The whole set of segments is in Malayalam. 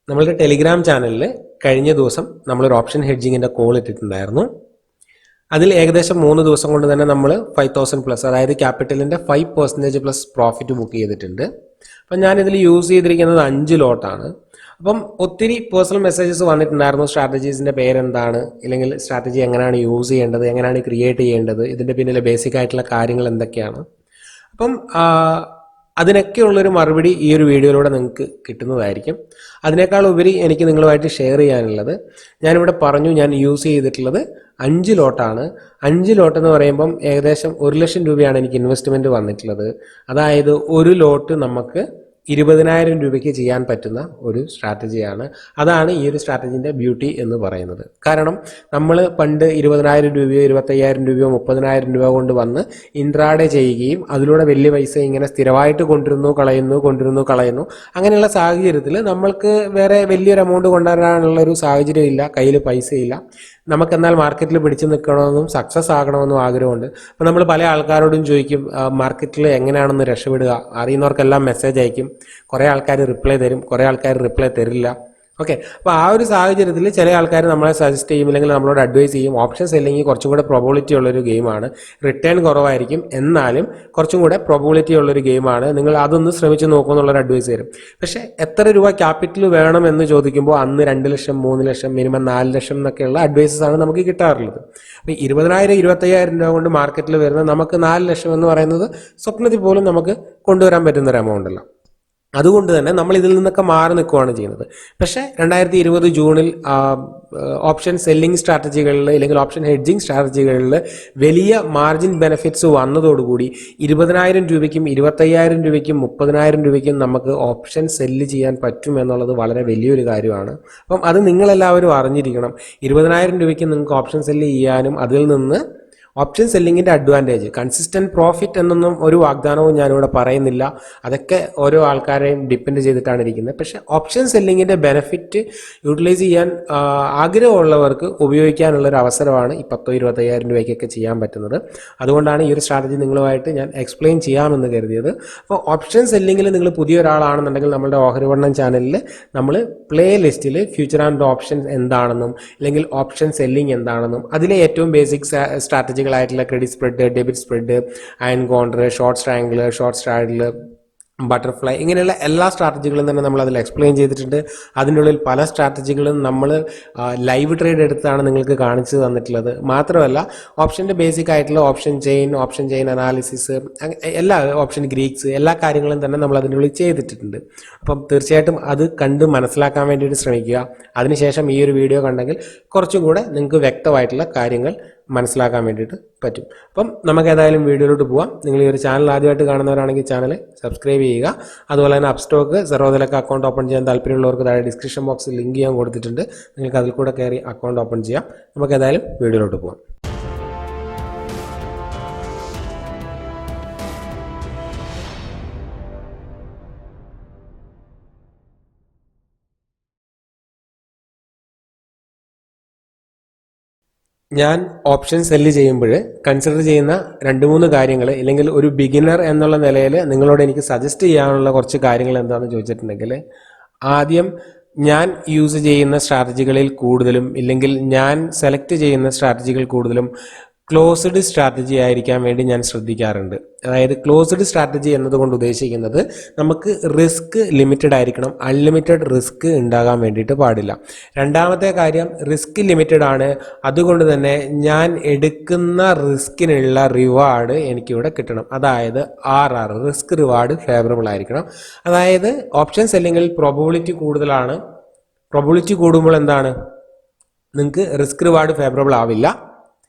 നമ്മളുടെ ടെലിഗ്രാം ചാനലിൽ കഴിഞ്ഞ ദിവസം നമ്മളൊരു ഓപ്ഷൻ ഹെഡ്ജിങ്ങിൻ്റെ കോൾ ഇട്ടിട്ടുണ്ടായിരുന്നു. അതിൽ ഏകദേശം 3 ദിവസം കൊണ്ട് തന്നെ നമ്മൾ 5000 പ്ലസ്, അതായത് ക്യാപിറ്റലിൻ്റെ 5% പ്ലസ് പ്രോഫിറ്റ് ബുക്ക് ചെയ്തിട്ടുണ്ട്. അപ്പം ഞാനിതിൽ യൂസ് ചെയ്തിരിക്കുന്നത് 5 ലോട്ടാണ്. അപ്പം ഒത്തിരി പേഴ്സണൽ മെസ്സേജസ് വന്നിട്ടുണ്ടായിരുന്നു. സ്ട്രാറ്റജീസിൻ്റെ പേരെന്താണ്, ഇല്ലെങ്കിൽ സ്ട്രാറ്റജി എങ്ങനെയാണ് യൂസ് ചെയ്യേണ്ടത്, എങ്ങനെയാണ് ക്രിയേറ്റ് ചെയ്യേണ്ടത്, ഇതിൻ്റെ പിന്നിലെ ബേസിക് ആയിട്ടുള്ള കാര്യങ്ങൾ എന്തൊക്കെയാണ്. അപ്പം അതിനൊക്കെയുള്ളൊരു മറുപടി ഈ ഒരു വീഡിയോയിലൂടെ നിങ്ങൾക്ക് കിട്ടുന്നതായിരിക്കും. അതിനേക്കാൾ ഉപരി എനിക്ക് നിങ്ങളുമായിട്ട് ഷെയർ ചെയ്യാനുള്ളത്, ഞാനിവിടെ പറഞ്ഞു ഞാൻ യൂസ് ചെയ്തിട്ടുള്ളത് 5 ലോട്ടാണ്. 5 ലോട്ട് എന്ന് പറയുമ്പം ഏകദേശം 1 ലക്ഷം രൂപയാണ് എനിക്ക് ഇൻവെസ്റ്റ്മെൻറ്റ് വന്നിട്ടുള്ളത്. അതായത് ഒരു ലോട്ട് നമുക്ക് 20,000 രൂപയ്ക്ക് ചെയ്യാൻ പറ്റുന്ന ഒരു സ്ട്രാറ്റജിയാണ്. അതാണ് ഈ ഒരു സ്ട്രാറ്റജിൻ്റെ ബ്യൂട്ടി എന്ന് പറയുന്നത്. കാരണം നമ്മൾ പണ്ട് 20,000 രൂപയോ 25,000 രൂപയോ 30,000 രൂപ കൊണ്ട് വന്ന് ഇൻട്രാഡേ ചെയ്യുകയും അതിലൂടെ വലിയ പൈസ ഇങ്ങനെ സ്ഥിരമായിട്ട് കൊണ്ടിരുന്നു കളയുന്നു. അങ്ങനെയുള്ള സാഹചര്യത്തിൽ നമ്മൾക്ക് വേറെ വലിയൊരു എമൗണ്ട് കൊണ്ടുവരാനുള്ള ഒരു സാഹചര്യം ഇല്ല, കയ്യിൽ പൈസയില്ല. നമുക്കെന്നാൽ മാർക്കറ്റിൽ പിടിച്ചു നിൽക്കണമെന്നും സക്സസ് ആകണമെന്നും ആഗ്രഹമുണ്ട്. അപ്പോൾ നമ്മൾ പല ആൾക്കാരോടും ചോദിക്കും മാർക്കറ്റിൽ എങ്ങനെയാണെന്ന് രക്ഷപ്പെടുക. അറിയുന്നവർക്കെല്ലാം മെസ്സേജ് അയക്കും. കുറേ ആൾക്കാർ റിപ്ലൈ തരും, കുറേ ആൾക്കാർ റിപ്ലൈ തരില്ല. ഓക്കെ, അപ്പോൾ ആ ഒരു സാഹചര്യത്തിൽ ചില ആൾക്കാർ നമ്മളെ സജസ്റ്റ് ചെയ്യും, അല്ലെങ്കിൽ നമ്മളോട് അഡ്വൈസ് ചെയ്യും. ഓപ്ഷൻ സെല്ലിങ് കുറച്ചും കൂടെ പ്രോബിലിറ്റി ഉള്ളൊരു ഗെയിമാണ്. റിട്ടേൺ കുറവായിരിക്കും, എന്നാലും കുറച്ചും കൂടെ പ്രോബിലിറ്റി ഉള്ളൊരു ഗെയിമാണ്. നിങ്ങൾ അതൊന്ന് ശ്രമിച്ച് നോക്കൂ എന്നുള്ളൊരു അഡ്വൈസ് തരും. പക്ഷേ എത്ര രൂപ ക്യാപിറ്റൽ വേണം എന്ന് ചോദിക്കുമ്പോൾ അന്ന് 2 ലക്ഷം 3 ലക്ഷം മിനിമം 4 ലക്ഷം എന്നൊക്കെയുള്ള അഡ്വൈസസ് ആണ് നമുക്ക് കിട്ടാറുള്ളത്. അപ്പോൾ 20,000 25,000 രൂപ കൊണ്ട് മാർക്കറ്റിൽ വരുന്ന നമുക്ക് 4 ലക്ഷം എന്ന് പറയുന്നത് സ്വപ്നത്തിൽ പോലും നമുക്ക് കൊണ്ടുവരാൻ പറ്റുന്നൊരു എമൗണ്ട് അല്ല. അതുകൊണ്ട് തന്നെ നമ്മൾ ഇതിൽ നിന്നൊക്കെ മാറി നിൽക്കുകയാണ് ചെയ്യുന്നത്. പക്ഷേ 2020 ജൂണിൽ ഓപ്ഷൻ സെല്ലിംഗ് സ്ട്രാറ്റജികളിൽ അല്ലെങ്കിൽ ഓപ്ഷൻ ഹെഡ്ജിങ് സ്ട്രാറ്റജികളിൽ വലിയ മാർജിൻ ബെനിഫിറ്റ്സ് വന്നതോടുകൂടി 20,000 രൂപയ്ക്കും 25,000 രൂപയ്ക്കും 30,000 രൂപയ്ക്കും നമുക്ക് ഓപ്ഷൻ സെല്ല് ചെയ്യാൻ പറ്റും എന്നുള്ളത് വളരെ വലിയൊരു കാര്യമാണ്. അപ്പം അത് നിങ്ങളെല്ലാവരും അറിഞ്ഞിരിക്കണം. 20,000 രൂപയ്ക്ക് നിങ്ങൾക്ക് ഓപ്ഷൻ സെല്ല് ചെയ്യാനും അതിൽ നിന്ന് ഓപ്ഷൻ സെല്ലിങ്ങിൻ്റെ അഡ്വാൻറ്റേജ്, കൺസിസ്റ്റൻറ്റ് പ്രോഫിറ്റ് എന്നൊന്നും ഒരു വാഗ്ദാനവും ഞാനിവിടെ പറയുന്നില്ല. അതൊക്കെ ഓരോ ആൾക്കാരെയും ഡിപ്പെൻഡ് ചെയ്തിട്ടാണ് ഇരിക്കുന്നത്. പക്ഷേ ഓപ്ഷൻ സെല്ലിങ്ങിൻ്റെ ബെനിഫിറ്റ് യൂട്ടിലൈസ് ചെയ്യാൻ ആഗ്രഹമുള്ളവർക്ക് ഉപയോഗിക്കാനുള്ളൊരു അവസരമാണ് ഈ 10,000-25,000 രൂപയ്ക്കൊക്കെ ചെയ്യാൻ പറ്റുന്നത്. അതുകൊണ്ടാണ് ഈ ഒരു സ്ട്രാറ്റജി നിങ്ങളുമായിട്ട് ഞാൻ എക്സ്പ്ലെയിൻ ചെയ്യാമെന്ന് കരുതിയത്. അപ്പോൾ ഓപ്ഷൻ സെല്ലിങ്ങിൽ നിങ്ങൾ പുതിയൊരാളാണെന്നുണ്ടെങ്കിൽ നമ്മുടെ ഓഹരി വണ്ണം ചാനലിൽ നമ്മൾ പ്ലേ ലിസ്റ്റിൽ ഫ്യൂച്ചർ ആൻഡ് ഓപ്ഷൻ എന്താണെന്നും അല്ലെങ്കിൽ ഓപ്ഷൻ സെല്ലിംഗ് എന്താണെന്നും അതിലെ ഏറ്റവും ബേസിക് സ്ട്രാറ്റജി ായിട്ടുള്ള credit spread, debit spread, iron condor, short strangle, short straddle, butterfly, ഇങ്ങനെയുള്ള എല്ലാ സ്ട്രാറ്റജികളും തന്നെ നമ്മൾ അതിൽ എക്സ്പ്ലെയിൻ ചെയ്തിട്ടുണ്ട്. അതിൻ്റെ ഉള്ളിൽ പല സ്ട്രാറ്റജികളും നമ്മൾ ലൈവ് ട്രേഡ് എടുത്താണ് നിങ്ങൾക്ക് കാണിച്ചു തന്നിട്ടുള്ളത്. മാത്രമല്ല ഓപ്ഷൻ്റെ ബേസിക് ആയിട്ടുള്ള ഓപ്ഷൻ ചെയിൻ അനാലിസിസ്, എല്ലാ ഓപ്ഷൻ ഗ്രീക്സ്, എല്ലാ കാര്യങ്ങളും തന്നെ നമ്മൾ അതിൻ്റെ ഉള്ളിൽ ചെയ്തിട്ടുണ്ട്. അപ്പം തീർച്ചയായിട്ടും അത് കണ്ട് മനസ്സിലാക്കാൻ വേണ്ടിയിട്ട് ശ്രമിക്കുക. അതിനുശേഷം ഈ ഒരു വീഡിയോ കണ്ടെങ്കിൽ കുറച്ചും കൂടെ നിങ്ങൾക്ക് വ്യക്തമായിട്ടുള്ള കാര്യങ്ങൾ മനസ്സിലാക്കാൻ വേണ്ടിയിട്ട് പറ്റും. അപ്പം നമുക്ക് ഏതായാലും വീഡിയോയിലോട്ട് പോവാം. നിങ്ങൾ ഈ ഒരു ചാനൽ ആദ്യമായിട്ട് കാണുന്നവരാണെങ്കിൽ ചാനൽ സബ്സ്ക്രൈബ് ചെയ്യുക. അതുപോലെ തന്നെ അപ്സ്റ്റോക്ക് സെറോദിലൊക്കെ അക്കൗണ്ട് ഓപ്പൺ ചെയ്യാൻ താല്പര്യമുള്ളവർക്ക് താഴെ ഡിസ്ക്രിപ്ഷൻ ബോക്സിൽ ലിങ്ക് ചെയ്യാൻ കൊടുത്തിട്ടുണ്ട്. നിങ്ങൾക്ക് അതിൽ കൂടെ കയറി അക്കൗണ്ട് ഓപ്പൺ ചെയ്യാം. നമുക്ക് ഏതായാലും വീഡിയോയിലോട്ട് പോവാം. ഞാൻ ഓപ്ഷൻ സെല്ല് ചെയ്യുമ്പോൾ കൺസിഡർ ചെയ്യുന്ന 2-3 കാര്യങ്ങൾ, ഇല്ലെങ്കിൽ ഒരു ബിഗിനർ എന്നുള്ള നിലയിൽ നിങ്ങളോട് എനിക്ക് സജസ്റ്റ് ചെയ്യാനുള്ള കുറച്ച് കാര്യങ്ങൾ എന്താണെന്ന് ചോദിച്ചിട്ടുണ്ടെങ്കിൽ, ആദ്യം ഞാൻ യൂസ് ചെയ്യുന്ന സ്ട്രാറ്റജികളിൽ കൂടുതലും, ഇല്ലെങ്കിൽ ഞാൻ സെലക്ട് ചെയ്യുന്ന സ്ട്രാറ്റജികൾ കൂടുതലും ക്ലോസ്ഡ് സ്ട്രാറ്റജി ആയിരിക്കാൻ വേണ്ടി ഞാൻ ശ്രദ്ധിക്കാറുണ്ട്. അതായത് ക്ലോസ്ഡ് സ്ട്രാറ്റജി എന്നതുകൊണ്ട് ഉദ്ദേശിക്കുന്നത് നമുക്ക് റിസ്ക് ലിമിറ്റഡ് ആയിരിക്കണം, അൺലിമിറ്റഡ് റിസ്ക് ഉണ്ടാകാൻ വേണ്ടിയിട്ട് പാടില്ല. രണ്ടാമത്തെ കാര്യം, റിസ്ക് ലിമിറ്റഡ് ആണ്, അതുകൊണ്ട് തന്നെ ഞാൻ എടുക്കുന്ന റിസ്കിനുള്ള റിവാർഡ് എനിക്കിവിടെ കിട്ടണം. അതായത് RR, റിസ്ക് റിവാർഡ് ഫേവറബിൾ ആയിരിക്കണം. അതായത് ഓപ്ഷൻ സെല്ലിങ്ങിൽ പ്രോബബിലിറ്റി കൂടുതലാണ്. പ്രോബബിലിറ്റി കൂടുമ്പോൾ എന്താണ്, നിങ്ങൾക്ക് റിസ്ക് റിവാർഡ് ഫേവറബിൾ ആവില്ല.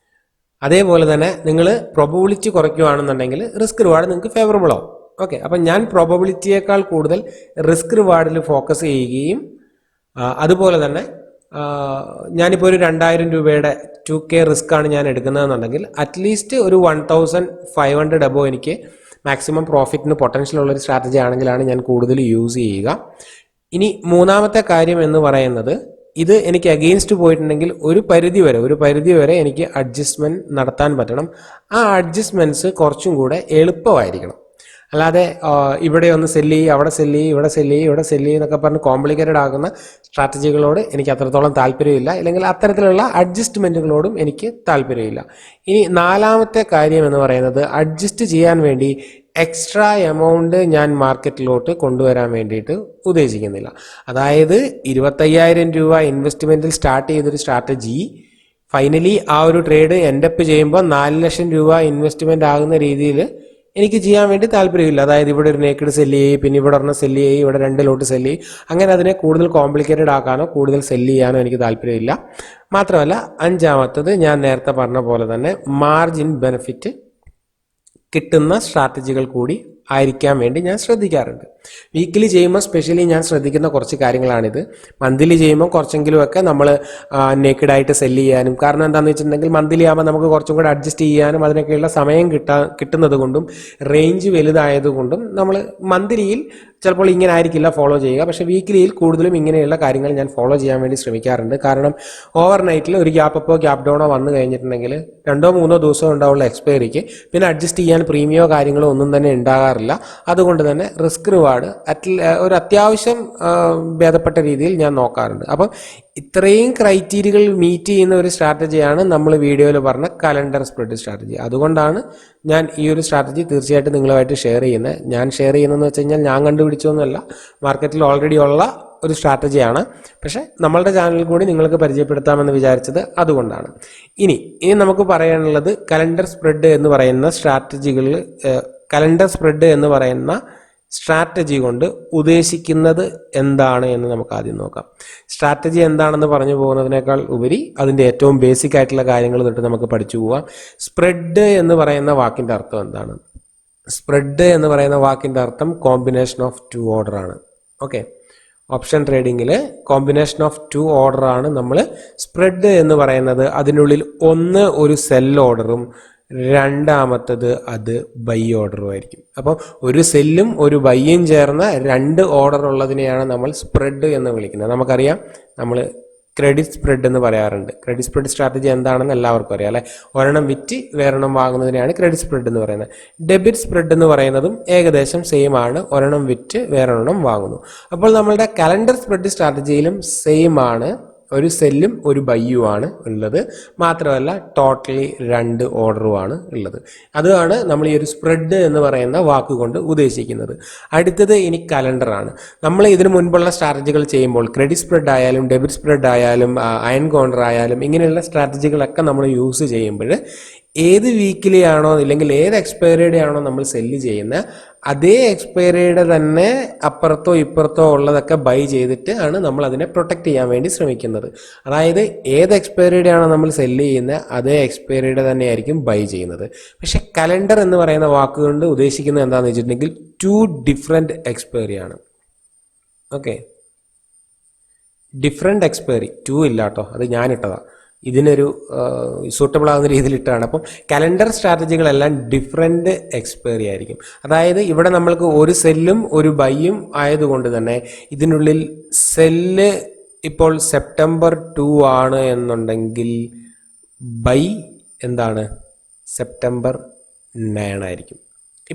അതേപോലെ തന്നെ നിങ്ങൾ പ്രോബബിലിറ്റി കുറയ്ക്കുകയാണെന്നുണ്ടെങ്കിൽ റിസ്ക് റിവാർഡ് നിങ്ങൾക്ക് ഫേവറബിൾ ആവും. ഓക്കെ, അപ്പം ഞാൻ പ്രോബബിലിറ്റിയേക്കാൾ കൂടുതൽ റിസ്ക് റിവാർഡിൽ ഫോക്കസ് ചെയ്യുകയും അതുപോലെ തന്നെ ഞാനിപ്പോൾ ഒരു 2,000 രൂപയുടെ 2K റിസ്ക് ആണ് ഞാൻ എടുക്കുന്നതെന്നുണ്ടെങ്കിൽ അറ്റ്ലീസ്റ്റ് ഒരു 1,500 അബോ എനിക്ക് മാക്സിമം പ്രോഫിറ്റിന് പൊട്ടൻഷ്യൽ ഉള്ളൊരു സ്ട്രാറ്റജി ആണെങ്കിലാണ് ഞാൻ കൂടുതൽ യൂസ് ചെയ്യുക. ഇനി മൂന്നാമത്തെ കാര്യം എന്ന് പറയുന്നത്, ഇത് എനിക്ക് അഗെയിൻസ്റ്റ് പോയിട്ടുണ്ടെങ്കിൽ ഒരു പരിധി വരെ എനിക്ക് അഡ്ജസ്റ്റ്മെൻറ്റ് നടത്താൻ പറ്റണം. ആ അഡ്ജസ്റ്റ്മെൻറ്റ്സ് കുറച്ചും കൂടെ എളുപ്പമായിരിക്കണം. അല്ലാതെ ഇവിടെ ഒന്ന് സെല്ല് ചെയ്യും, അവിടെ സെല്ല് ചെയ്യും, ഇവിടെ സെല്ല് ചെയ്യും, ഇവിടെ സെല്ല് ചെയ്യും എന്നൊക്കെ പറഞ്ഞ് കോംപ്ലിക്കേറ്റഡ് ആകുന്ന സ്ട്രാറ്റജികളോട് എനിക്ക് അത്രത്തോളം താല്പര്യമില്ല, അല്ലെങ്കിൽ അത്തരത്തിലുള്ള അഡ്ജസ്റ്റ്മെൻറ്റുകളോടും എനിക്ക് താല്പര്യമില്ല. ഇനി നാലാമത്തെ കാര്യം എന്ന് പറയുന്നത്, അഡ്ജസ്റ്റ് ചെയ്യാൻ വേണ്ടി എക്സ്ട്രാ എമൗണ്ട് ഞാൻ മാർക്കറ്റിലോട്ട് കൊണ്ടുവരാൻ വേണ്ടിയിട്ട് ഉദ്ദേശിക്കുന്നില്ല. അതായത് 25,000 രൂപ ഇൻവെസ്റ്റ്മെൻറ്റിൽ സ്റ്റാർട്ട് ചെയ്തൊരു സ്ട്രാറ്റജി ഫൈനലി ആ ഒരു ട്രേഡ് എൻഡപ്പ് ചെയ്യുമ്പോൾ 4 ലക്ഷം രൂപ ഇൻവെസ്റ്റ്മെൻ്റ് ആകുന്ന രീതിയിൽ എനിക്ക് ചെയ്യാൻ വേണ്ടി താല്പര്യമില്ല. അതായത് ഇവിടെ ഒരു നേക്കിഡ് സെല്ല് ചെയ്യും, പിന്നെ ഇവിടെ ഒരെണ്ണം സെല്ല് ചെയ്യും, ഇവിടെ 2 ലോട്ട് സെല്ല് ചെയ്യും, അങ്ങനെ അതിനെ കൂടുതൽ കോംപ്ലിക്കേറ്റഡ് ആക്കാനോ കൂടുതൽ സെല്ല് ചെയ്യാനോ എനിക്ക് താല്പര്യമില്ല. മാത്രമല്ല, അഞ്ചാമത്തത് ഞാൻ നേരത്തെ പറഞ്ഞ പോലെ തന്നെ മാർജിൻ ബെനിഫിറ്റ് കിട്ടുന്ന സ്ട്രാറ്റജികൾ കൂടി ആയിരിക്കാൻ വേണ്ടി ഞാൻ ശ്രദ്ധിക്കാറുണ്ട്. വീക്കിലി ചെയ്യുമ്പോൾ സ്പെഷ്യലി ഞാൻ ശ്രദ്ധിക്കുന്ന കുറച്ച് കാര്യങ്ങളാണിത്. മന്ത്ലി ചെയ്യുമ്പോൾ കുറച്ചെങ്കിലുമൊക്കെ നമ്മൾ നേക്കിഡായിട്ട് സെല്ല് ചെയ്യാനും, കാരണം എന്താണെന്ന് വെച്ചിട്ടുണ്ടെങ്കിൽ മന്ത്ലി ആകുമ്പോൾ നമുക്ക് കുറച്ചും കൂടെ അഡ്ജസ്റ്റ് ചെയ്യാനും അതിനൊക്കെയുള്ള സമയം കിട്ടുന്നത് കൊണ്ടും റേഞ്ച് വലുതായതുകൊണ്ടും നമ്മൾ മന്ത്ലിയിൽ ചിലപ്പോൾ ഇങ്ങനെ ആയിരിക്കില്ല ഫോളോ ചെയ്യുക, പക്ഷേ വീക്കിലിയിൽ കൂടുതലും ഇങ്ങനെയുള്ള കാര്യങ്ങൾ ഞാൻ ഫോളോ ചെയ്യാൻ വേണ്ടി ശ്രമിക്കാറുണ്ട്. കാരണം ഓവർ നൈറ്റിൽ ഒരു ഗ്യാപ്പ് അപ്പോ ഗ്യാപ്പ് ഡൗണോ വന്നു കഴിഞ്ഞിട്ടുണ്ടെങ്കിൽ 2-3 ദിവസം ഉണ്ടാവുള്ള എക്സ്പയറിക്ക് പിന്നെ അഡ്ജസ്റ്റ് ചെയ്യാൻ പ്രീമിയോ കാര്യങ്ങളോ ഒന്നും തന്നെ ഉണ്ടാകാറില്ല. അതുകൊണ്ട് തന്നെ റിസ്ക് റിവാർഡ് ഒരു അത്യാവശ്യം ഭേദപ്പെട്ട രീതിയിൽ ഞാൻ നോക്കാറുണ്ട്. അപ്പം ഇത്രയും ക്രൈറ്റീരിയകൾ മീറ്റ് ചെയ്യുന്ന ഒരു സ്ട്രാറ്റജിയാണ് നമ്മൾ വീഡിയോയിൽ പറഞ്ഞ കലണ്ടർ സ്പ്രെഡ് സ്ട്രാറ്റജി. അതുകൊണ്ടാണ് ഞാൻ ഈ ഒരു സ്ട്രാറ്റജി തീർച്ചയായിട്ടും നിങ്ങളുമായിട്ട് ഷെയർ ചെയ്യുന്നത്. ഞാൻ ഷെയർ ചെയ്യുന്നതെന്ന് വെച്ച് കഴിഞ്ഞാൽ ഞാൻ കണ്ടുപിടിച്ചൊന്നുമല്ല, മാർക്കറ്റിൽ ഓൾറെഡി ഉള്ള ഒരു സ്ട്രാറ്റജിയാണ്. പക്ഷേ നമ്മളുടെ ചാനലിൽ കൂടി നിങ്ങൾക്ക് പരിചയപ്പെടുത്താമെന്ന് വിചാരിച്ചത് അതുകൊണ്ടാണ്. ഇനി നമുക്ക് പറയാനുള്ളത് കലണ്ടർ സ്പ്രെഡ് എന്ന് പറയുന്ന സ്ട്രാറ്റജി കൊണ്ട് ഉദ്ദേശിക്കുന്നത് എന്താണ് എന്ന് നമുക്ക് ആദ്യം നോക്കാം. സ്ട്രാറ്റജി എന്താണെന്ന് പറഞ്ഞു പോകുന്നതിനേക്കാൾ ഉപരി അതിൻ്റെ ഏറ്റവും ബേസിക് ആയിട്ടുള്ള കാര്യങ്ങൾ തൊട്ട് നമുക്ക് പഠിച്ചു പോവാം. സ്പ്രെഡ് എന്ന് പറയുന്ന വാക്കിൻ്റെ അർത്ഥം എന്താണ്? സ്പ്രെഡ് എന്ന് പറയുന്ന വാക്കിൻ്റെ അർത്ഥം കോമ്പിനേഷൻ ഓഫ് 2 ഓർഡർ ആണ്. ഓക്കെ, ഓപ്ഷൻ ട്രേഡിങ്ങിൽ കോമ്പിനേഷൻ ഓഫ് 2 ഓർഡർ ആണ് നമ്മൾ സ്പ്രെഡ് എന്ന് പറയുന്നത്. അതിനുള്ളിൽ ഒന്ന് ഒരു സെൽ ഓർഡറും രണ്ടാമത്തത് അത് ബൈ ഓർഡറും ആയിരിക്കും. അപ്പോൾ ഒരു സെല്ലും ഒരു ബൈയും ചേർന്ന 2 ഓർഡർ ഉള്ളതിനെയാണ് നമ്മൾ സ്പ്രെഡ് എന്ന് വിളിക്കുന്നത്. നമുക്കറിയാം, നമ്മൾ ക്രെഡിറ്റ് സ്പ്രെഡ് എന്ന് പറയാറുണ്ട്. ക്രെഡിറ്റ് സ്പ്രെഡ് സ്ട്രാറ്റജി എന്താണെന്ന് എല്ലാവർക്കും അറിയാം അല്ലേ? ഒരെണ്ണം വിറ്റ് വേറെണ്ണം വാങ്ങുന്നതിനെയാണ് ക്രെഡിറ്റ് സ്പ്രെഡ് എന്ന് പറയുന്നത്. ഡെബിറ്റ് സ്പ്രെഡ് എന്ന് പറയുന്നതും ഏകദേശം സെയിം ആണ്, ഒരെണ്ണം വിറ്റ് വേറൊരെണ്ണം വാങ്ങുന്നു. അപ്പോൾ നമ്മളുടെ കലണ്ടർ സ്പ്രെഡ് സ്ട്രാറ്റജിയിലും സെയിം ആണ്, ഒരു സെല്ലും ഒരു ബൈയുമാണ് ഉള്ളത്. മാത്രമല്ല ടോട്ടലി 2 ഓർഡറുമാണ് ഉള്ളത്. അതാണ് നമ്മൾ ഈ ഒരു സ്പ്രെഡ് എന്ന് പറയുന്ന വാക്കുകൊണ്ട് ഉദ്ദേശിക്കുന്നത്. അടുത്തത് ഇനി കലണ്ടറാണ്. നമ്മൾ ഇതിനു മുൻപുള്ള സ്ട്രാറ്റജികൾ ചെയ്യുമ്പോൾ ക്രെഡിറ്റ് സ്പ്രെഡ് ആയാലും ഡെബിറ്റ് സ്പ്രെഡ് ആയാലും അയൺ കോണ്ടർ ആയാലും ഇങ്ങനെയുള്ള സ്ട്രാറ്റജികളൊക്കെ നമ്മൾ യൂസ് ചെയ്യുമ്പോൾ ഏത് വീക്കിലി ആണോ അല്ലെങ്കിൽ ഏത് എക്സ്പയറിയുടെ ആണോ നമ്മൾ സെല്ല് ചെയ്യുന്നത്, അതേ എക്സ്പയറിയുടെ തന്നെ അപ്പുറത്തോ ഇപ്പുറത്തോ ഉള്ളതൊക്കെ ബൈ ചെയ്തിട്ട് ആണ് നമ്മൾ അതിനെ പ്രൊട്ടക്ട് ചെയ്യാൻ വേണ്ടി ശ്രമിക്കുന്നത്. അതായത് ഏത് എക്സ്പയറിയുടെ ആണോ നമ്മൾ സെല്ല് ചെയ്യുന്നത് അതേ എക്സ്പയറിയുടെ തന്നെ ആയിരിക്കും ബൈ ചെയ്യുന്നത്. പക്ഷെ കലണ്ടർ എന്ന് പറയുന്ന വാക്കുകൊണ്ട് ഉദ്ദേശിക്കുന്നത് എന്താണെന്ന് വെച്ചിട്ടുണ്ടെങ്കിൽ 2 ഡിഫറെൻറ്റ് എക്സ്പയറി ആണ്. ഓക്കെ, ഡിഫറെൻറ്റ് എക്സ്പയറി 2 ഇല്ല കേട്ടോ, അത് ഞാനിട്ടതാണ്, ഇതിനൊരു സൂട്ടബിൾ ആകുന്ന രീതിയിൽ ഇട്ടാണ്. അപ്പം കലണ്ടർ സ്ട്രാറ്റജികളെല്ലാം ഡിഫറെൻറ്റ് എക്സ്പയറി ആയിരിക്കും. അതായത് ഇവിടെ നമ്മൾക്ക് ഒരു സെല്ലും ഒരു ബൈയും ആയതുകൊണ്ട് തന്നെ ഇതിനുള്ളിൽ സെല്ല് ഇപ്പോൾ സെപ്റ്റംബർ 2 ആണ് എന്നുണ്ടെങ്കിൽ ബൈ എന്താണ് സെപ്റ്റംബർ 9 ആയിരിക്കും.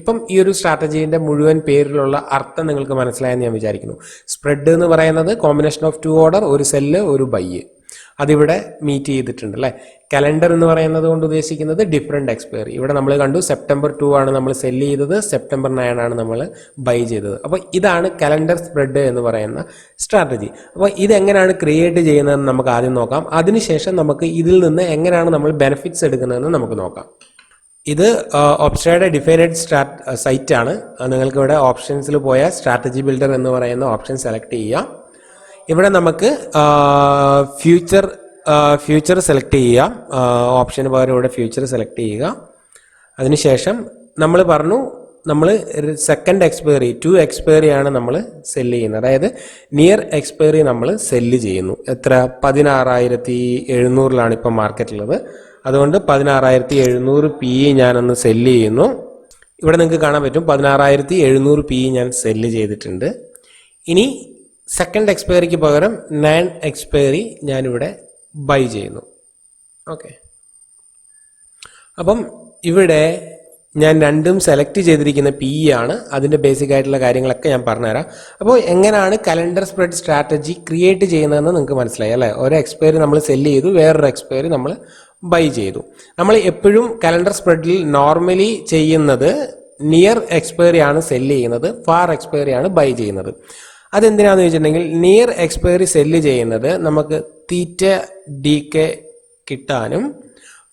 ഇപ്പം ഈ ഒരു സ്ട്രാറ്റജീൻ്റെ മുഴുവൻ പേരിലുള്ള അർത്ഥം നിങ്ങൾക്ക് മനസ്സിലായെന്ന് ഞാൻ വിചാരിക്കുന്നു. സ്പ്രെഡ് എന്ന് പറയുന്നത് കോമ്പിനേഷൻ ഓഫ് 2 ഓർഡർ, ഒരു സെല്ല് ഒരു ബൈ, അതിവിടെ മീറ്റ് ചെയ്തിട്ടുണ്ട് അല്ലേ. കലണ്ടർ എന്ന് പറയുന്നത് കൊണ്ട് ഉദ്ദേശിക്കുന്നത് ഡിഫറെൻറ്റ് എക്സ്പയറി. ഇവിടെ നമ്മൾ കണ്ടു സെപ്റ്റംബർ 2 ആണ് നമ്മൾ സെല്ല് ചെയ്തത്, സെപ്റ്റംബർ 9 ആണ് നമ്മൾ ബൈ ചെയ്തത്. അപ്പോൾ ഇതാണ് കലണ്ടർ സ്പ്രെഡ് എന്ന് പറയുന്ന സ്ട്രാറ്റജി. അപ്പോൾ ഇതെങ്ങനെയാണ് ക്രിയേറ്റ് ചെയ്യുന്നതെന്ന് നമുക്ക് ആദ്യം നോക്കാം. അതിനുശേഷം നമുക്ക് ഇതിൽ നിന്ന് എങ്ങനെയാണ് നമ്മൾ ബെനിഫിറ്റ്സ് എടുക്കുന്നതെന്ന് നമുക്ക് നോക്കാം. ഇത് ഓപ്ഷയുടെ ഡിഫൈനഡ് സൈറ്റ് ആണ്. നിങ്ങൾക്ക് ഇവിടെ ഓപ്ഷൻസിൽ പോയാൽ സ്ട്രാറ്റജി ബിൽഡർ എന്ന് പറയുന്ന ഓപ്ഷൻ സെലക്ട് ചെയ്യാം. ഇവിടെ നമുക്ക് ഫ്യൂച്ചർ സെലക്ട് ചെയ്യാം. ഓപ്ഷന് പകരം ഇവിടെ ഫ്യൂച്ചർ സെലക്ട് ചെയ്യുക. അതിനുശേഷം നമ്മൾ പറഞ്ഞു നമ്മൾ സെക്കൻഡ് എക്സ്പയറി 2 എക്സ്പയറി ആണ് നമ്മൾ സെല്ല് ചെയ്യുന്നത്. അതായത് നിയർ എക്സ്പയറി നമ്മൾ സെല്ല് ചെയ്യുന്നു. എത്ര? 16,700 ഇപ്പം മാർക്കറ്റുള്ളത്. അതുകൊണ്ട് 16,700 PE ഞാനൊന്ന് സെല്ല് ചെയ്യുന്നു. ഇവിടെ നിങ്ങൾക്ക് കാണാൻ പറ്റും 16,700 PE ഞാൻ സെല്ല് ചെയ്തിട്ടുണ്ട്. ഇനി സെക്കൻഡ് എക്സ്പയറിക്ക് പകരം 9 എക്സ്പയറി ഞാനിവിടെ ബൈ ചെയ്യുന്നു. ഓക്കെ, അപ്പം ഇവിടെ ഞാൻ രണ്ടും സെലക്ട് ചെയ്തിരിക്കുന്ന PE ആണ്. അതിൻ്റെ ബേസിക് ആയിട്ടുള്ള കാര്യങ്ങളൊക്കെ ഞാൻ പറഞ്ഞുതരാം. അപ്പോൾ എങ്ങനെയാണ് കലണ്ടർ സ്പ്രെഡ് സ്ട്രാറ്റജി ക്രിയേറ്റ് ചെയ്യുന്നതെന്ന് നിങ്ങൾക്ക് മനസ്സിലായി അല്ലേ? ഒരു എക്സ്പയറി നമ്മൾ സെല്ല് ചെയ്തു, വേറൊരു എക്സ്പയറി നമ്മൾ ബൈ ചെയ്തു. നമ്മൾ എപ്പോഴും കലണ്ടർ സ്പ്രെഡിൽ നോർമലി ചെയ്യുന്നത് നിയർ എക്സ്പയറി ആണ് സെല്ല് ചെയ്യുന്നത്, ഫാർ എക്സ്പയറി ആണ് ബൈ ചെയ്യുന്നത്. അതെന്തിനാന്ന് വെച്ചിട്ടുണ്ടെങ്കിൽ നിയർ എക്സ്പയറി സെല്ല് ചെയ്യുന്നത് നമുക്ക് തീറ്റ DK കിട്ടാനും,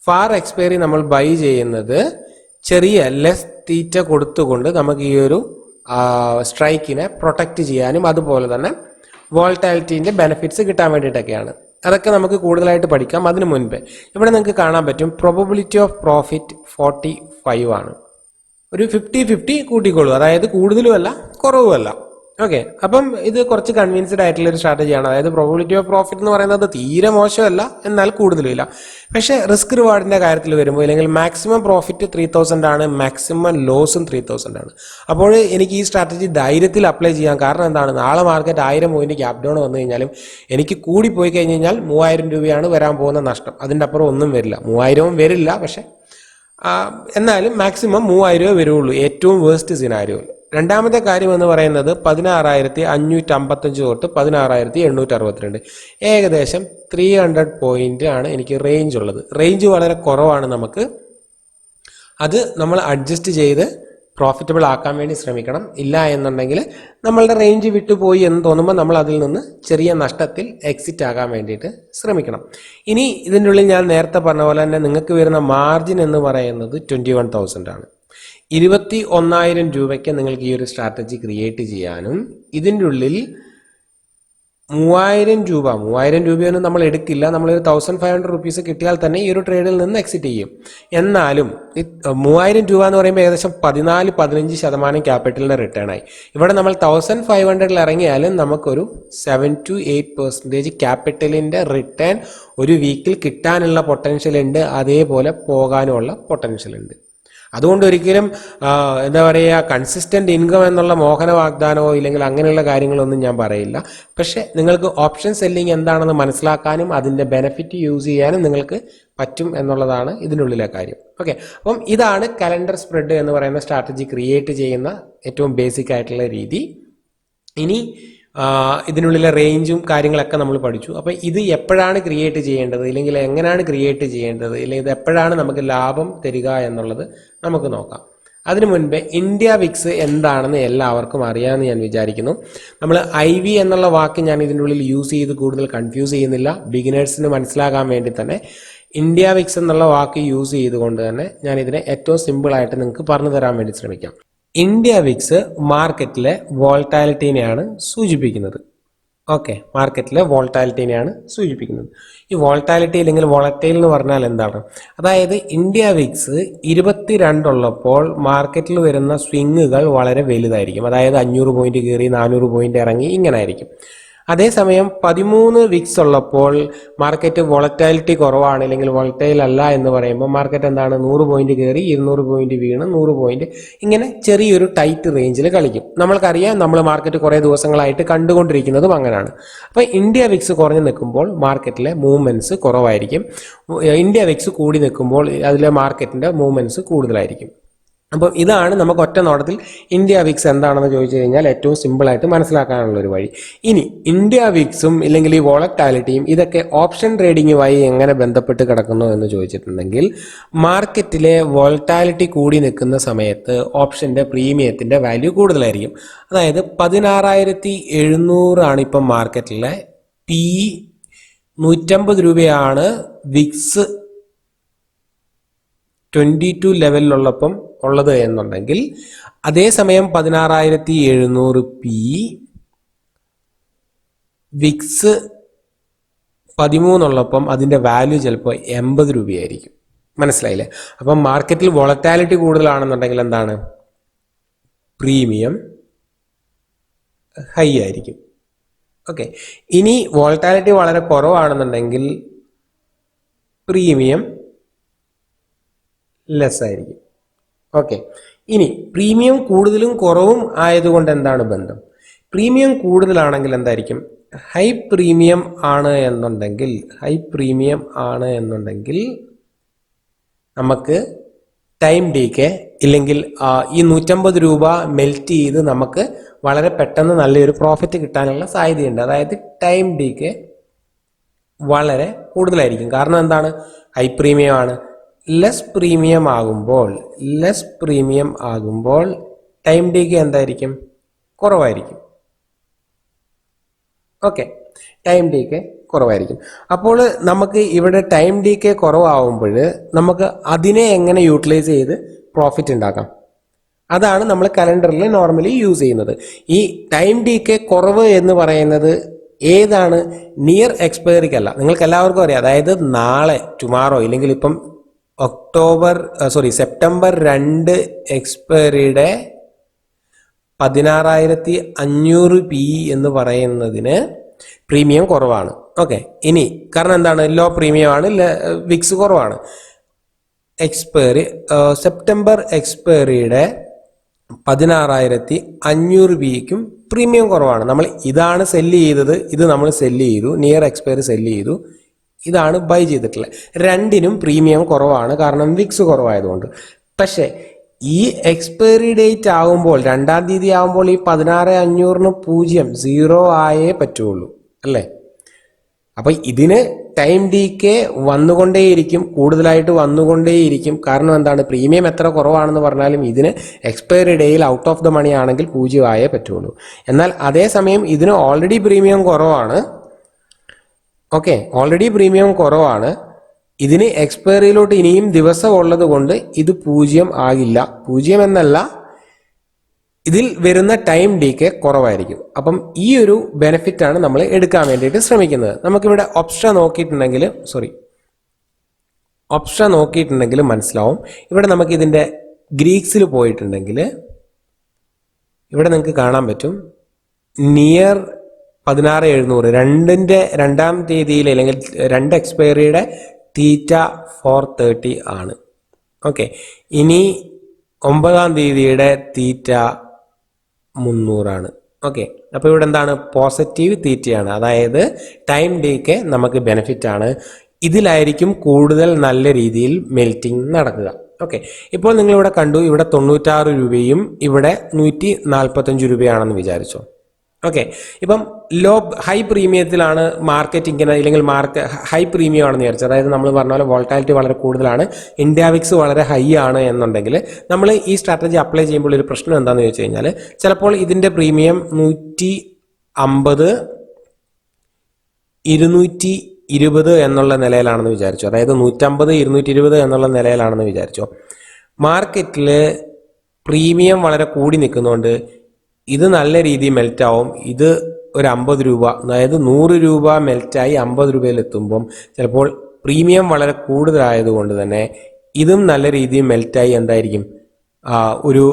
ഫാർ എക്സ്പയറി നമ്മൾ ബൈ ചെയ്യുന്നത് ചെറിയ ലെസ് തീറ്റ കൊടുത്തുകൊണ്ട് നമുക്ക് ഈ ഒരു സ്ട്രൈക്കിനെ പ്രൊട്ടക്റ്റ് ചെയ്യാനും അതുപോലെ തന്നെ വോൾട്ടാലിറ്റീൻ്റെ ബെനിഫിറ്റ്സ് കിട്ടാൻ വേണ്ടിയിട്ടൊക്കെയാണ്. അതൊക്കെ നമുക്ക് കൂടുതലായിട്ട് പഠിക്കാം. അതിനു മുൻപേ ഇവിടെ നിങ്ങൾക്ക് കാണാൻ പറ്റും പ്രോബബിലിറ്റി ഓഫ് പ്രോഫിറ്റ് 45 ആണ്. ഒരു 50-50 കൂട്ടിക്കോളൂ, അതായത് കൂടുതലുമല്ല കുറവുമല്ല. ഓക്കെ, അപ്പം ഇത് കുറച്ച് കൺവിൻസ്ഡ് ആയിട്ടുള്ള ഒരു സ്ട്രാറ്റജിയാണ്. അതായത് പ്രോബിലിറ്റി ഓഫ് പ്രോഫിറ്റ് എന്ന് പറയുന്നത് തീരെ മോശമല്ല, എന്നാൽ കൂടുതലുമില്ല. പക്ഷേ റിസ്ക് റിവാർഡിൻ്റെ കാര്യത്തിൽ വരുമ്പോൾ അല്ലെങ്കിൽ മാക്സിമം പ്രോഫിറ്റ് 3000 ആണ്, മാക്സിമം ലോസും 3000 ആണ്. അപ്പോൾ എനിക്ക് ഈ സ്ട്രാറ്റജി ധൈര്യത്തിൽ അപ്ലൈ ചെയ്യാം. കാരണം എന്താണ്, നാളെ മാർക്കറ്റ് 1000 പോയിന്റ് ക്യാപ് ഡൗൺ വന്നു കഴിഞ്ഞാലും എനിക്ക് കൂടി പോയി കഴിഞ്ഞ് കഴിഞ്ഞാൽ 3000 രൂപയാണ് വരാൻ പോകുന്ന നഷ്ടം. അതിൻ്റെ അപ്പുറം ഒന്നും വരില്ല. 3000 വരില്ല, പക്ഷേ എന്നാലും മാക്സിമം 3000 വരുള്ളൂ ഏറ്റവും വേസ്റ്റ് സിനാരിയോയിൽ. രണ്ടാമത്തെ കാര്യം എന്ന് പറയുന്നത് 16,555 തൊട്ട് 16,862, ഏകദേശം 300 പോയിന്റ് ആണ് എനിക്ക് റേഞ്ച് ഉള്ളത്. റേഞ്ച് വളരെ കുറവാണ്. നമുക്ക് അത് നമ്മൾ അഡ്ജസ്റ്റ് ചെയ്ത് പ്രോഫിറ്റബിൾ ആക്കാൻ വേണ്ടി ശ്രമിക്കണം. ഇല്ല എന്നുണ്ടെങ്കിൽ നമ്മളുടെ റേഞ്ച് വിട്ടുപോയി എന്ന് തോന്നുമ്പോൾ നമ്മൾ അതിൽ നിന്ന് ചെറിയ നഷ്ടത്തിൽ എക്സിറ്റ് ആകാൻ വേണ്ടിയിട്ട് ശ്രമിക്കണം. ഇനി ഇതിൻ്റെ ഉള്ളിൽ ഞാൻ നേരത്തെ പറഞ്ഞ പോലെ തന്നെ നിങ്ങൾക്ക് വരുന്ന മാർജിൻ എന്ന് പറയുന്നത് 21,000 ആണ്. 21,000 രൂപയ്ക്ക് നിങ്ങൾക്ക് ഈ ഒരു സ്ട്രാറ്റജി ക്രിയേറ്റ് ചെയ്യാനും, ഇതിൻ്റെ ഉള്ളിൽ 3,000 രൂപയൊന്നും നമ്മൾ എടുക്കില്ല. നമ്മളൊരു 1,500 റുപ്പീസ് കിട്ടിയാൽ തന്നെ ഈ ഒരു ട്രേഡിൽ നിന്ന് എക്സിറ്റ് ചെയ്യും. എന്നാലും 3,000 രൂപ എന്ന് പറയുമ്പോൾ ഏകദേശം 14-15% ക്യാപിറ്റലിൻ്റെ റിട്ടേൺ ആയി. ഇവിടെ നമ്മൾ 1,500 ഇറങ്ങിയാലും നമുക്കൊരു 7 to 8% ക്യാപിറ്റലിൻ്റെ റിട്ടേൺ ഒരു വീക്കിൽ കിട്ടാനുള്ള പൊട്ടൻഷ്യൽ ഉണ്ട്, അതേപോലെ പോകാനുമുള്ള പൊട്ടൻഷ്യൽ ഉണ്ട്. അതുകൊണ്ട് ഒരിക്കലും എന്താ പറയുക, കൺസിസ്റ്റന്റ് ഇൻകം എന്നുള്ള മോഹന വാഗ്ദാനമോ ഇല്ലെങ്കിൽ അങ്ങനെയുള്ള കാര്യങ്ങളൊന്നും ഞാൻ പറയില്ല. പക്ഷെ നിങ്ങൾക്ക് ഓപ്ഷൻ സെല്ലിംഗ് എന്താണെന്ന് മനസ്സിലാക്കാനും അതിൻ്റെ ബെനിഫിറ്റ് യൂസ് ചെയ്യാനും നിങ്ങൾക്ക് പറ്റും എന്നുള്ളതാണ് ഇതിനുള്ളിലെ കാര്യം. ഓക്കെ, അപ്പം ഇതാണ് കലണ്ടർ സ്പ്രെഡ് എന്ന് പറയുന്ന സ്ട്രാറ്റജി ക്രിയേറ്റ് ചെയ്യുന്ന ഏറ്റവും ബേസിക് ആയിട്ടുള്ള രീതി. ഇനി ഇതിനുള്ളിലെ റേഞ്ചും കാര്യങ്ങളൊക്കെ നമ്മൾ പഠിച്ചു. അപ്പോൾ ഇത് എപ്പോഴാണ് ക്രിയേറ്റ് ചെയ്യേണ്ടത്, ഇല്ലെങ്കിൽ എങ്ങനെയാണ് ക്രിയേറ്റ് ചെയ്യേണ്ടത്, ഇല്ലെങ്കിൽ ഇത് എപ്പോഴാണ് നമുക്ക് ലാഭം തരിക എന്നുള്ളത് നമുക്ക് നോക്കാം. അതിനു മുൻപേ ഇന്ത്യ വിക്സ് എന്താണെന്ന് എല്ലാവർക്കും അറിയാമെന്ന് ഞാൻ വിചാരിക്കുന്നു. നമ്മൾ IV എന്നുള്ള വാക്ക് ഞാൻ ഇതിൻ്റെ ഉള്ളിൽ യൂസ് ചെയ്ത് കൂടുതൽ കൺഫ്യൂസ് ചെയ്യുന്നില്ല. ബിഗിനേഴ്സിന് മനസ്സിലാകാൻ വേണ്ടി തന്നെ ഇന്ത്യ വിക്സ് എന്നുള്ള വാക്ക് യൂസ് ചെയ്തുകൊണ്ട് തന്നെ ഞാൻ ഇതിനെ ഏറ്റവും സിമ്പിളായിട്ട് നിങ്ങൾക്ക് പറഞ്ഞു തരാൻ വേണ്ടി ശ്രമിക്കാം. ഇന്ത്യ വിക്സ് മാർക്കറ്റിലെ വോൾട്ടാലിറ്റീനെയാണ് സൂചിപ്പിക്കുന്നത്. ഓക്കെ, മാർക്കറ്റിലെ വോൾട്ടാലിറ്റീനെയാണ് സൂചിപ്പിക്കുന്നത്. ഈ വോൾട്ടാലിറ്റി അല്ലെങ്കിൽ വോളറ്റൈൽ എന്ന് പറഞ്ഞാൽ എന്താണ്? അതായത് ഇന്ത്യ വിക്സ് 22 ഉള്ളപ്പോൾ മാർക്കറ്റിൽ വരുന്ന സ്വിങ്ങുകൾ വളരെ വലുതായിരിക്കും. അതായത് 500 പോയിന്റ് കയറി 400 പോയിന്റ് ഇറങ്ങി ഇങ്ങനെ ആയിരിക്കും. അതേസമയം 13 വിക്സ് ഉള്ളപ്പോൾ മാർക്കറ്റ് വോളറ്റാലിറ്റി കുറവാണ്, അല്ലെങ്കിൽ വോളറ്റൈൽ അല്ല എന്ന് പറയുമ്പോൾ മാർക്കറ്റ് എന്താണ്, 100 പോയിന്റ് കയറി 200 പോയിന്റ് വീണ് 100 പോയിന്റ് ഇങ്ങനെ ചെറിയൊരു ടൈറ്റ് റേഞ്ചിൽ കളിക്കും. നമ്മൾക്കറിയാം, നമ്മൾ മാർക്കറ്റ് കുറേ ദിവസങ്ങളായിട്ട് കണ്ടുകൊണ്ടിരിക്കുന്നതും അങ്ങനെയാണ്. അപ്പോൾ ഇന്ത്യ വിക്സ് കുറഞ്ഞു നിൽക്കുമ്പോൾ മാർക്കറ്റിലെ മൂവ്മെന്റ്സ് കുറവായിരിക്കും. ഇന്ത്യ വിക്സ് കൂടി നിൽക്കുമ്പോൾ അതിലെ മാർക്കറ്റിന്റെ മൂവ്മെന്റ്സ് കൂടുതലായിരിക്കും. അപ്പം ഇതാണ് നമുക്ക് ഒറ്റ നോട്ടത്തിൽ ഇന്ത്യ വിക്സ് എന്താണെന്ന് ചോദിച്ചു കഴിഞ്ഞാൽ ഏറ്റവും സിമ്പിളായിട്ട് മനസ്സിലാക്കാനുള്ളൊരു വഴി. ഇനി ഇന്ത്യ വിക്സും ഇല്ലെങ്കിൽ ഈ വോളറ്റാലിറ്റിയും ഇതൊക്കെ ഓപ്ഷൻ ട്രേഡിങ്ങുമായി എങ്ങനെ ബന്ധപ്പെട്ട് കിടക്കുന്നു എന്ന് ചോദിച്ചിട്ടുണ്ടെങ്കിൽ, മാർക്കറ്റിലെ വോളറ്റാലിറ്റി കൂടി നിൽക്കുന്ന സമയത്ത് ഓപ്ഷൻ്റെ പ്രീമിയത്തിൻ്റെ വാല്യൂ കൂടുതലായിരിക്കും. അതായത് 16,700 ആണ് ഇപ്പം മാർക്കറ്റിലെ PE. 150 രൂപയാണ് വിക്സ് 22 ലെവലിലുള്ളപ്പം ഉള്ളത് എന്നുണ്ടെങ്കിൽ, അതേസമയം 16,700 PE വിക്സ് 13 ഉള്ളപ്പം അതിൻ്റെ വാല്യൂ ചിലപ്പോൾ 80 രൂപയായിരിക്കും. മനസ്സിലായില്ലേ? അപ്പം മാർക്കറ്റിൽ വോളറ്റാലിറ്റി കൂടുതലാണെന്നുണ്ടെങ്കിൽ എന്താണ്, പ്രീമിയം ഹൈ ആയിരിക്കും. ഓക്കെ, ഇനി വോളറ്റാലിറ്റി വളരെ കുറവാണെന്നുണ്ടെങ്കിൽ പ്രീമിയം ലെസ് ആയിരിക്കും. ഓക്കെ, ഇനി പ്രീമിയം കൂടുതലും കുറവും ആയതുകൊണ്ട് എന്താണ് ബന്ധം? പ്രീമിയം കൂടുതലാണെങ്കിൽ എന്തായിരിക്കും, ഹൈ പ്രീമിയം ആണ് എന്നുണ്ടെങ്കിൽ നമുക്ക് ടൈം DK ഇല്ലെങ്കിൽ ഈ 150 രൂപ മെൽറ്റ് ചെയ്ത് നമുക്ക് വളരെ പെട്ടെന്ന് നല്ലൊരു പ്രോഫിറ്റ് കിട്ടാനുള്ള സാധ്യതയുണ്ട്. അതായത് ടൈം ഡീക്ക് വളരെ കൂടുതലായിരിക്കും. കാരണം എന്താണ്? ഹൈ പ്രീമിയം ആണ്. ലെസ് പ്രീമിയം ആകുമ്പോൾ ടൈം ഡീക്ക് എന്തായിരിക്കും? കുറവായിരിക്കും. ഓക്കെ, ടൈം ഡീക്ക് കുറവായിരിക്കും. അപ്പോൾ നമുക്ക് ഇവിടെ ടൈം ഡീക്ക് കുറവാകുമ്പോൾ നമുക്ക് അതിനെ എങ്ങനെ യൂട്ടിലൈസ് ചെയ്ത് പ്രോഫിറ്റ് ഉണ്ടാക്കാം? അതാണ് നമ്മൾ കലണ്ടറിൽ നോർമലി യൂസ് ചെയ്യുന്നത്. ഈ ടൈം ഡീക്ക് കുറവ് എന്ന് പറയുന്നത് ഏതാണ്? നിയർ എക്സ്പയറിക്കല്ല. നിങ്ങൾക്ക് എല്ലാവർക്കും അറിയാം. അതായത് നാളെ, ടുമാറോ, ഇല്ലെങ്കിൽ ഇപ്പം സെപ്റ്റംബർ 2 എക്സ്പയറിയുടെ 16,500 PE എന്ന് പറയുന്നതിന് പ്രീമിയം കുറവാണ്. ഓക്കെ, ഇനി കാരണം എന്താണ്? ലോ പ്രീമിയം ആണ്, വിക്സ് കുറവാണ്. സെപ്റ്റംബർ എക്സ്പയറിയുടെ 16,500 PEക്കും പ്രീമിയം കുറവാണ്. നമ്മൾ ഇതാണ് സെല്ല് ചെയ്തത്, ഇത് നമ്മൾ സെല്ല് ചെയ്തു, നിയർ എക്സ്പയറി സെല്ല് ചെയ്തു, ഇതാണ് ബൈ ചെയ്തിട്ടുള്ളത്. രണ്ടിനും പ്രീമിയം കുറവാണ്, കാരണം വിക്സ് കുറവായതുകൊണ്ട്. പക്ഷേ ഈ എക്സ്പയറി ഡേറ്റ് ആകുമ്പോൾ 2-ാം തീയതി ആകുമ്പോൾ ഈ 16,500 0 ആയേ പറ്റുള്ളൂ, അല്ലേ? അപ്പം ഇതിന് ടൈം ഡീക്ക് വന്നുകൊണ്ടേയിരിക്കും, കൂടുതലായിട്ട് വന്നുകൊണ്ടേയിരിക്കും. കാരണം എന്താണ്? പ്രീമിയം എത്ര കുറവാണെന്ന് പറഞ്ഞാലും ഇതിന് എക്സ്പയറി ഡേയിൽ ഔട്ട് ഓഫ് ദ മണി ആണെങ്കിൽ 0 ആയേ പറ്റുള്ളൂ. എന്നാൽ അതേസമയം ഇതിന് ഓൾറെഡി പ്രീമിയം കുറവാണ്. ഓക്കെ, ഓൾറെഡി പ്രീമിയം കുറവാണ്. ഇതിന് എക്സ്പയറിയിലോട്ട് ഇനിയും ദിവസം ഉള്ളത് കൊണ്ട് ഇത് 0 ആകില്ല. 0 എന്നല്ല, ഇതിൽ വരുന്ന ടൈം ഡീക്ക് കുറവായിരിക്കും. അപ്പം ഈ ഒരു ബെനിഫിറ്റ് ആണ് നമ്മൾ എടുക്കാൻ വേണ്ടിയിട്ട് ശ്രമിക്കുന്നത്. നമുക്കിവിടെ ഓപ്ഷൻ നോക്കിയിട്ടുണ്ടെങ്കിൽ മനസ്സിലാവും. ഇവിടെ നമുക്ക് ഇതിൻ്റെ ഗ്രീക്സിൽ പോയിട്ടുണ്ടെങ്കിൽ ഇവിടെ നിങ്ങൾക്ക് കാണാൻ പറ്റും നിയർ 16,700 2-ാം തീയതിയിൽ അല്ലെങ്കിൽ 2 എക്സ്പയറിയുടെ തീറ്റ 430 ആണ്. ഓക്കെ, ഇനി 9-ാം തീയതിയുടെ തീറ്റ 300 ആണ്. ഓക്കെ, അപ്പോൾ ഇവിടെ എന്താണ്? പോസിറ്റീവ് തീറ്റയാണ്. അതായത് ടൈം ഡേക്ക് നമുക്ക് ബെനിഫിറ്റ് ആണ്. ഇതിലായിരിക്കും കൂടുതൽ നല്ല രീതിയിൽ മെൽറ്റിംഗ് നടക്കുക. ഓക്കെ, ഇപ്പോൾ നിങ്ങളിവിടെ കണ്ടു, ഇവിടെ 96 രൂപയും ഇവിടെ 145 രൂപയാണെന്ന് വിചാരിച്ചോ. ഓക്കെ, ഇപ്പം ഹൈ പ്രീമിയത്തിലാണ് മാർക്കറ്റിങ്ങിന്, ഇല്ലെങ്കിൽ ഹൈ പ്രീമിയം ആണെന്ന് വിചാരിച്ചു. അതായത് നമ്മൾ പറഞ്ഞ പോലെ വോൾട്ടാലിറ്റി വളരെ കൂടുതലാണ്, ഇന്ത്യ വിക്സ് വളരെ ഹൈ ആണ് എന്നുണ്ടെങ്കിൽ നമ്മൾ ഈ സ്ട്രാറ്റജി അപ്ലൈ ചെയ്യുമ്പോൾ ഒരു പ്രശ്നം എന്താണെന്ന് ചോദിച്ചു കഴിഞ്ഞാൽ, ചിലപ്പോൾ ഇതിൻ്റെ പ്രീമിയം 150, 220 എന്നുള്ള നിലയിലാണെന്ന് വിചാരിച്ചു. അതായത് 150, 220 എന്നുള്ള നിലയിലാണെന്ന് വിചാരിച്ചോ. മാർക്കറ്റിൽ പ്രീമിയം വളരെ കൂടി നിൽക്കുന്നതുകൊണ്ട് ഇത് നല്ല രീതിയിൽ മെൽറ്റ് ആവും. ഇത് ഒരു 50 രൂപ, അതായത് 100 രൂപ മെൽറ്റായി 50 രൂപയിൽ എത്തുമ്പം ചിലപ്പോൾ പ്രീമിയം വളരെ കൂടുതലായതുകൊണ്ട് തന്നെ ഇതും നല്ല രീതിയിൽ മെൽറ്റായി എന്തായിരിക്കും, ഒരു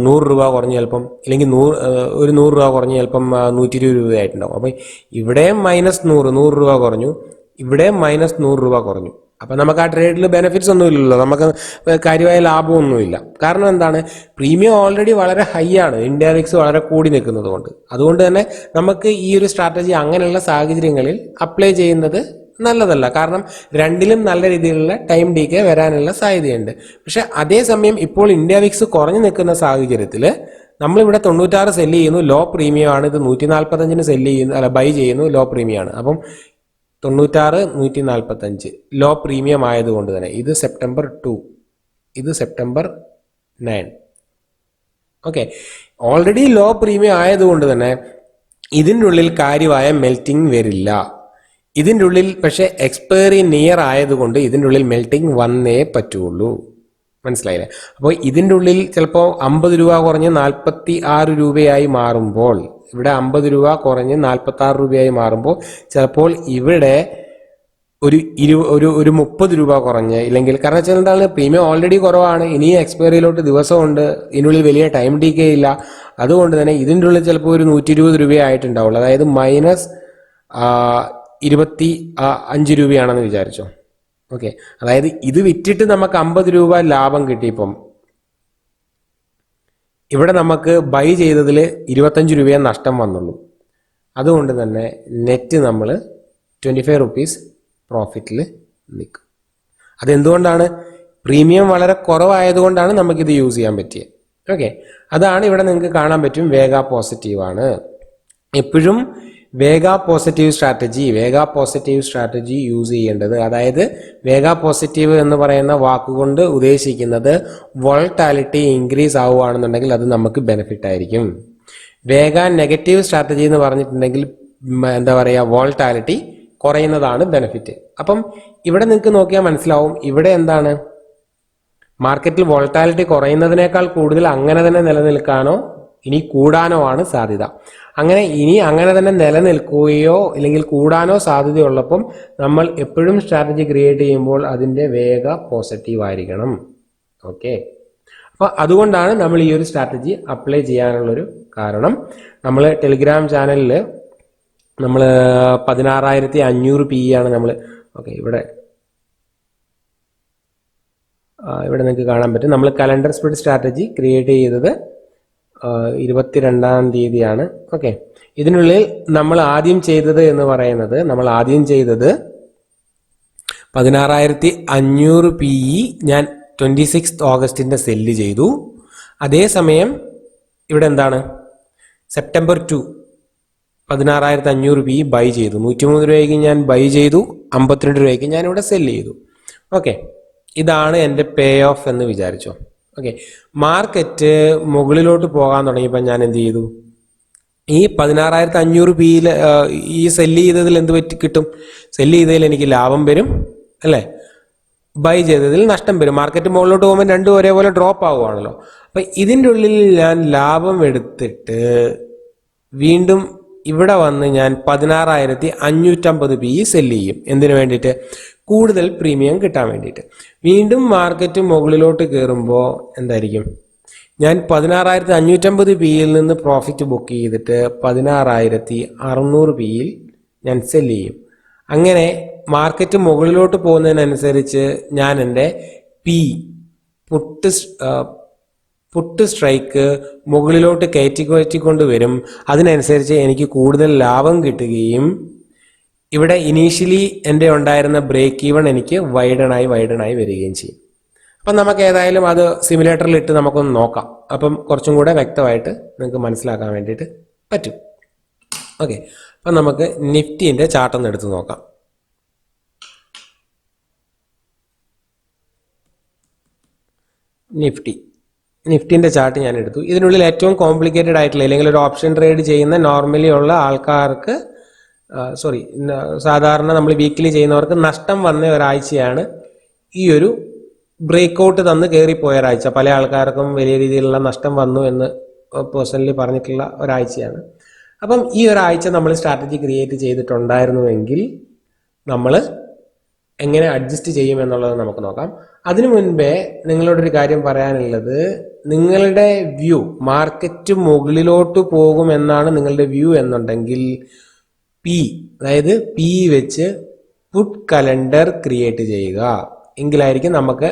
100 രൂപ കുറഞ്ഞ് ചിലപ്പം, ഇല്ലെങ്കിൽ 100 രൂപ കുറഞ്ഞ് ചിലപ്പം 120 രൂപയായിട്ടുണ്ടാവും. അപ്പം ഇവിടെയും -100 രൂപ കുറഞ്ഞു, ഇവിടെയും -100 രൂപ കുറഞ്ഞു. അപ്പം നമുക്ക് ആ ട്രേഡിൽ ബെനിഫിറ്റ്സ് ഒന്നും ഇല്ലല്ലോ, നമുക്ക് കാര്യമായ ലാഭമൊന്നുമില്ല. കാരണം എന്താണ്? പ്രീമിയം ഓൾറെഡി വളരെ ഹൈ ആണ്, ഇന്ത്യ വിക്സ് വളരെ കൂടി നിൽക്കുന്നത് കൊണ്ട്. അതുകൊണ്ട് തന്നെ നമുക്ക് ഈ ഒരു സ്ട്രാറ്റജി അങ്ങനെയുള്ള സാഹചര്യങ്ങളിൽ അപ്ലൈ ചെയ്യുന്നത് നല്ലതല്ല. കാരണം രണ്ടിലും നല്ല രീതിയിലുള്ള ടൈം ഡീക്ക് വരാനുള്ള സാധ്യതയുണ്ട്. പക്ഷെ അതേസമയം ഇപ്പോൾ ഇന്ത്യ വിക്സ് കുറഞ്ഞു നിൽക്കുന്ന സാഹചര്യത്തിൽ നമ്മളിവിടെ 96 സെല്ല് ചെയ്യുന്നു, ലോ പ്രീമിയം ആണ്. ഇത് 145 സെല്ല് ചെയ്യുന്നു, അല്ല ബൈ ചെയ്യുന്നു, ലോ പ്രീമിയം ആണ്. അപ്പം 96, 145 ലോ പ്രീമിയം ആയതുകൊണ്ട് തന്നെ ഇത് സെപ്റ്റംബർ 2, ഇത് September 9. Okay, already low premium ആയതുകൊണ്ട് തന്നെ ഇതിൻ്റെ ഉള്ളിൽ കാര്യമായ മെൽറ്റിംഗ് വരില്ല. ഇതിൻ്റെ ഉള്ളിൽ പക്ഷേ എക്സ്പയറി നിയർ ആയതുകൊണ്ട് ഇതിൻ്റെ ഉള്ളിൽ മെൽറ്റിംഗ് വന്നേ പറ്റുള്ളൂ. മനസ്സിലായില്ലേ? അപ്പോൾ ഇതിൻ്റെ ഉള്ളിൽ ചിലപ്പോൾ 50 രൂപ കുറഞ്ഞ് 46 രൂപയായി മാറുമ്പോൾ, ഇവിടെ 50 രൂപ കുറഞ്ഞ് 46 രൂപയായി മാറുമ്പോൾ ചിലപ്പോൾ ഇവിടെ ഒരു 30 രൂപ കുറഞ്ഞ്, ഇല്ലെങ്കിൽ കാരണം വെച്ചാൽ എന്താണ്, പ്രീമിയം ഓൾറെഡി കുറവാണ്, ഇനി എക്സ്പയറിയിലോട്ട് ദിവസമുണ്ട്, ഇതിനുള്ളിൽ വലിയ ടൈം ഡീക്കേ ഇല്ല. അതുകൊണ്ട് തന്നെ ഇതിൻ്റെ ഉള്ളിൽ ചിലപ്പോൾ ഒരു 120 രൂപയായിട്ടുണ്ടാവുള്ളൂ. അതായത് -25 രൂപയാണെന്ന് വിചാരിച്ചോ. ഓക്കെ, അതായത് ഇത് വിറ്റിട്ട് നമുക്ക് 50 രൂപ ലാഭം കിട്ടിയപ്പം ഇവിടെ നമുക്ക് ബൈ ചെയ്തതിൽ 25 രൂപയെ നഷ്ടം വന്നുള്ളൂ. അതുകൊണ്ട് തന്നെ നെറ്റ് നമ്മൾ 25 റുപ്പീസ് പ്രോഫിറ്റിൽ നിൽക്കും. അതെന്തുകൊണ്ടാണ്? പ്രീമിയം വളരെ കുറവായതുകൊണ്ടാണ് നമുക്കിത് യൂസ് ചെയ്യാൻ പറ്റിയത്. ഓക്കെ, അതാണ് ഇവിടെ നിങ്ങൾക്ക് കാണാൻ പറ്റും വേഗ പോസിറ്റീവ് ആണ്. എപ്പോഴും വേഗ പോസിറ്റീവ് സ്ട്രാറ്റജി യൂസ് ചെയ്യേണ്ടത്. അതായത് വേഗ പോസിറ്റീവ് എന്ന് പറയുന്ന വാക്കുകൊണ്ട് ഉദ്ദേശിക്കുന്നത് വോളറ്റാലിറ്റി ഇൻക്രീസ് ആവുകയാണെന്നുണ്ടെങ്കിൽ അത് നമുക്ക് ബെനിഫിറ്റ് ആയിരിക്കും. വേഗ നെഗറ്റീവ് സ്ട്രാറ്റജി എന്ന് പറഞ്ഞിട്ടുണ്ടെങ്കിൽ എന്താ പറയുക, വോളറ്റാലിറ്റി കുറയുന്നതാണ് ബെനിഫിറ്റ്. അപ്പം ഇവിടെ നിങ്ങൾക്ക് നോക്കിയാൽ മനസ്സിലാവും, ഇവിടെ എന്താണ് മാർക്കറ്റിൽ വോളറ്റാലിറ്റി കുറയുന്നതിനേക്കാൾ കൂടുതൽ അങ്ങനെ തന്നെ നിലനിൽക്കാനോ ഇനി കൂടാനോ ആണ് സാധ്യത. അങ്ങനെ തന്നെ നിലനിൽക്കുകയോ അല്ലെങ്കിൽ കൂടാനോ സാധ്യതയുള്ളപ്പം നമ്മൾ എപ്പോഴും സ്ട്രാറ്റജി ക്രിയേറ്റ് ചെയ്യുമ്പോൾ അതിൻ്റെ വേഗ പോസിറ്റീവ് ആയിരിക്കണം. ഓക്കെ, അപ്പോൾ അതുകൊണ്ടാണ് നമ്മൾ ഈ ഒരു സ്ട്രാറ്റജി അപ്ലൈ ചെയ്യാനുള്ളൊരു കാരണം. നമ്മൾ ടെലിഗ്രാം ചാനലിൽ നമ്മൾ 16,500 PE ആണ് നമ്മൾ. ഓക്കെ, ഇവിടെ നിങ്ങൾക്ക് കാണാൻ പറ്റും. നമ്മൾ കലണ്ടർ സ്പ്രെഡ് സ്ട്രാറ്റജി ക്രിയേറ്റ് ചെയ്തത് 22-ാം തീയതിയാണ്. ഓക്കെ, ഇതിനുള്ളിൽ നമ്മൾ ആദ്യം ചെയ്തത് 16,500 PE ഞാൻ 26 ഓഗസ്റ്റിൻ്റെ സെല്ല് ചെയ്തു. അതേസമയം ഇവിടെ എന്താണ് സെപ്റ്റംബർ 2 16,500 PE ബൈ ചെയ്തു. 103 രൂപയ്ക്ക് ഞാൻ ബൈ ചെയ്തു, 52 രൂപയ്ക്ക് ഞാൻ ഇവിടെ സെല്ല് ചെയ്തു. ഓക്കെ, ഇതാണ് എൻ്റെ പേ ഓഫ് എന്ന് വിചാരിച്ചോ. ഓക്കെ, മാർക്കറ്റ് മുകളിലോട്ട് പോകാൻ തുടങ്ങിയപ്പോൾ ഞാൻ എന്ത് ചെയ്തു, ഈ 16,500 PE ഈ സെല്ല് ചെയ്തതിൽ എന്ത് കിട്ടും, സെല്ല് ചെയ്തതിൽ എനിക്ക് ലാഭം വരും അല്ലേ, ബൈ ചെയ്തതിൽ നഷ്ടം വരും. മാർക്കറ്റ് മുകളിലോട്ട് പോകുമ്പോൾ രണ്ടും ഒരേപോലെ ഡ്രോപ്പ് ആവുകയാണല്ലോ. അപ്പം ഇതിൻ്റെ ഉള്ളിൽ ഞാൻ ലാഭം എടുത്തിട്ട് വീണ്ടും ഇവിടെ വന്ന് ഞാൻ 16,550 PE സെല്ല് ചെയ്യും. എന്തിനു വേണ്ടിയിട്ട്, കൂടുതൽ പ്രീമിയം കിട്ടാൻ വേണ്ടിയിട്ട്. വീണ്ടും മാർക്കറ്റ് മുകളിലോട്ട് കയറുമ്പോൾ എന്തായിരിക്കും, ഞാൻ 16,550 PEയിൽ നിന്ന് പ്രോഫിറ്റ് ബുക്ക് ചെയ്തിട്ട് 16,600 PEയിൽ ഞാൻ സെല്ല് ചെയ്യും. അങ്ങനെ മാർക്കറ്റ് മുകളിലോട്ട് പോകുന്നതിനനുസരിച്ച് ഞാൻ എൻ്റെ പുട്ട് സ്ട്രൈക്ക് മുകളിലോട്ട് കയറ്റിക്കൊണ്ട് വരും. അതിനനുസരിച്ച് എനിക്ക് കൂടുതൽ ലാഭം കിട്ടുകയും ഇവിടെ ഇനീഷ്യലി എൻ്റെ ഉണ്ടായിരുന്ന ബ്രേക്ക് ഈവൺ എനിക്ക് വൈഡനായി വരികയും ചെയ്യും. അപ്പം നമുക്ക് ഏതായാലും അത് സിമുലേറ്ററിൽ ഇട്ട് നമുക്കൊന്ന് നോക്കാം. അപ്പം കുറച്ചും കൂടെ വ്യക്തമായിട്ട് നിങ്ങൾക്ക് മനസ്സിലാക്കാൻ വേണ്ടിയിട്ട് പറ്റും. ഓക്കെ, അപ്പം നമുക്ക് നിഫ്റ്റീൻ്റെ ചാർട്ടൊന്ന് എടുത്ത് നോക്കാം. നിഫ്റ്റീൻ്റെ ചാർട്ട് ഞാൻ എടുത്തു. ഇതിനുള്ളിൽ ഏറ്റവും കോംപ്ലിക്കേറ്റഡ് ആയിട്ടുള്ള അല്ലെങ്കിൽ ഒരു ഓപ്ഷൻ ട്രേഡ് ചെയ്യുന്ന നോർമലി ഉള്ള ആൾക്കാർക്ക് സാധാരണ നമ്മൾ വീക്കിലി ചെയ്യുന്നവർക്ക് നഷ്ടം വന്ന ഒരാഴ്ചയാണ് ഈ ഒരു ബ്രേക്ക്ഔട്ട് തന്ന് കയറിപ്പോയ ഒരാഴ്ച. പല ആൾക്കാർക്കും വലിയ രീതിയിലുള്ള നഷ്ടം വന്നു എന്ന് പേഴ്സണലി പറഞ്ഞിട്ടുള്ള ഒരാഴ്ചയാണ്. അപ്പം ഈ ഒരാഴ്ച നമ്മൾ സ്ട്രാറ്റജി ക്രിയേറ്റ് ചെയ്തിട്ടുണ്ടായിരുന്നുവെങ്കിൽ നമ്മൾ എങ്ങനെ അഡ്ജസ്റ്റ് ചെയ്യും എന്നുള്ളത് നമുക്ക് നോക്കാം. അതിനു മുൻപേ നിങ്ങളോടൊരു കാര്യം പറയാനുള്ളത്, നിങ്ങളുടെ വ്യൂ മാർക്കറ്റ് മുകളിലോട്ട് പോകും എന്നാണ് നിങ്ങളുടെ വ്യൂ എന്നുണ്ടെങ്കിൽ അതായത് പി വെച്ച് പുട്ട് കലണ്ടർ ക്രിയേറ്റ് ചെയ്യുക. എങ്കിലായിരിക്കും നമുക്ക്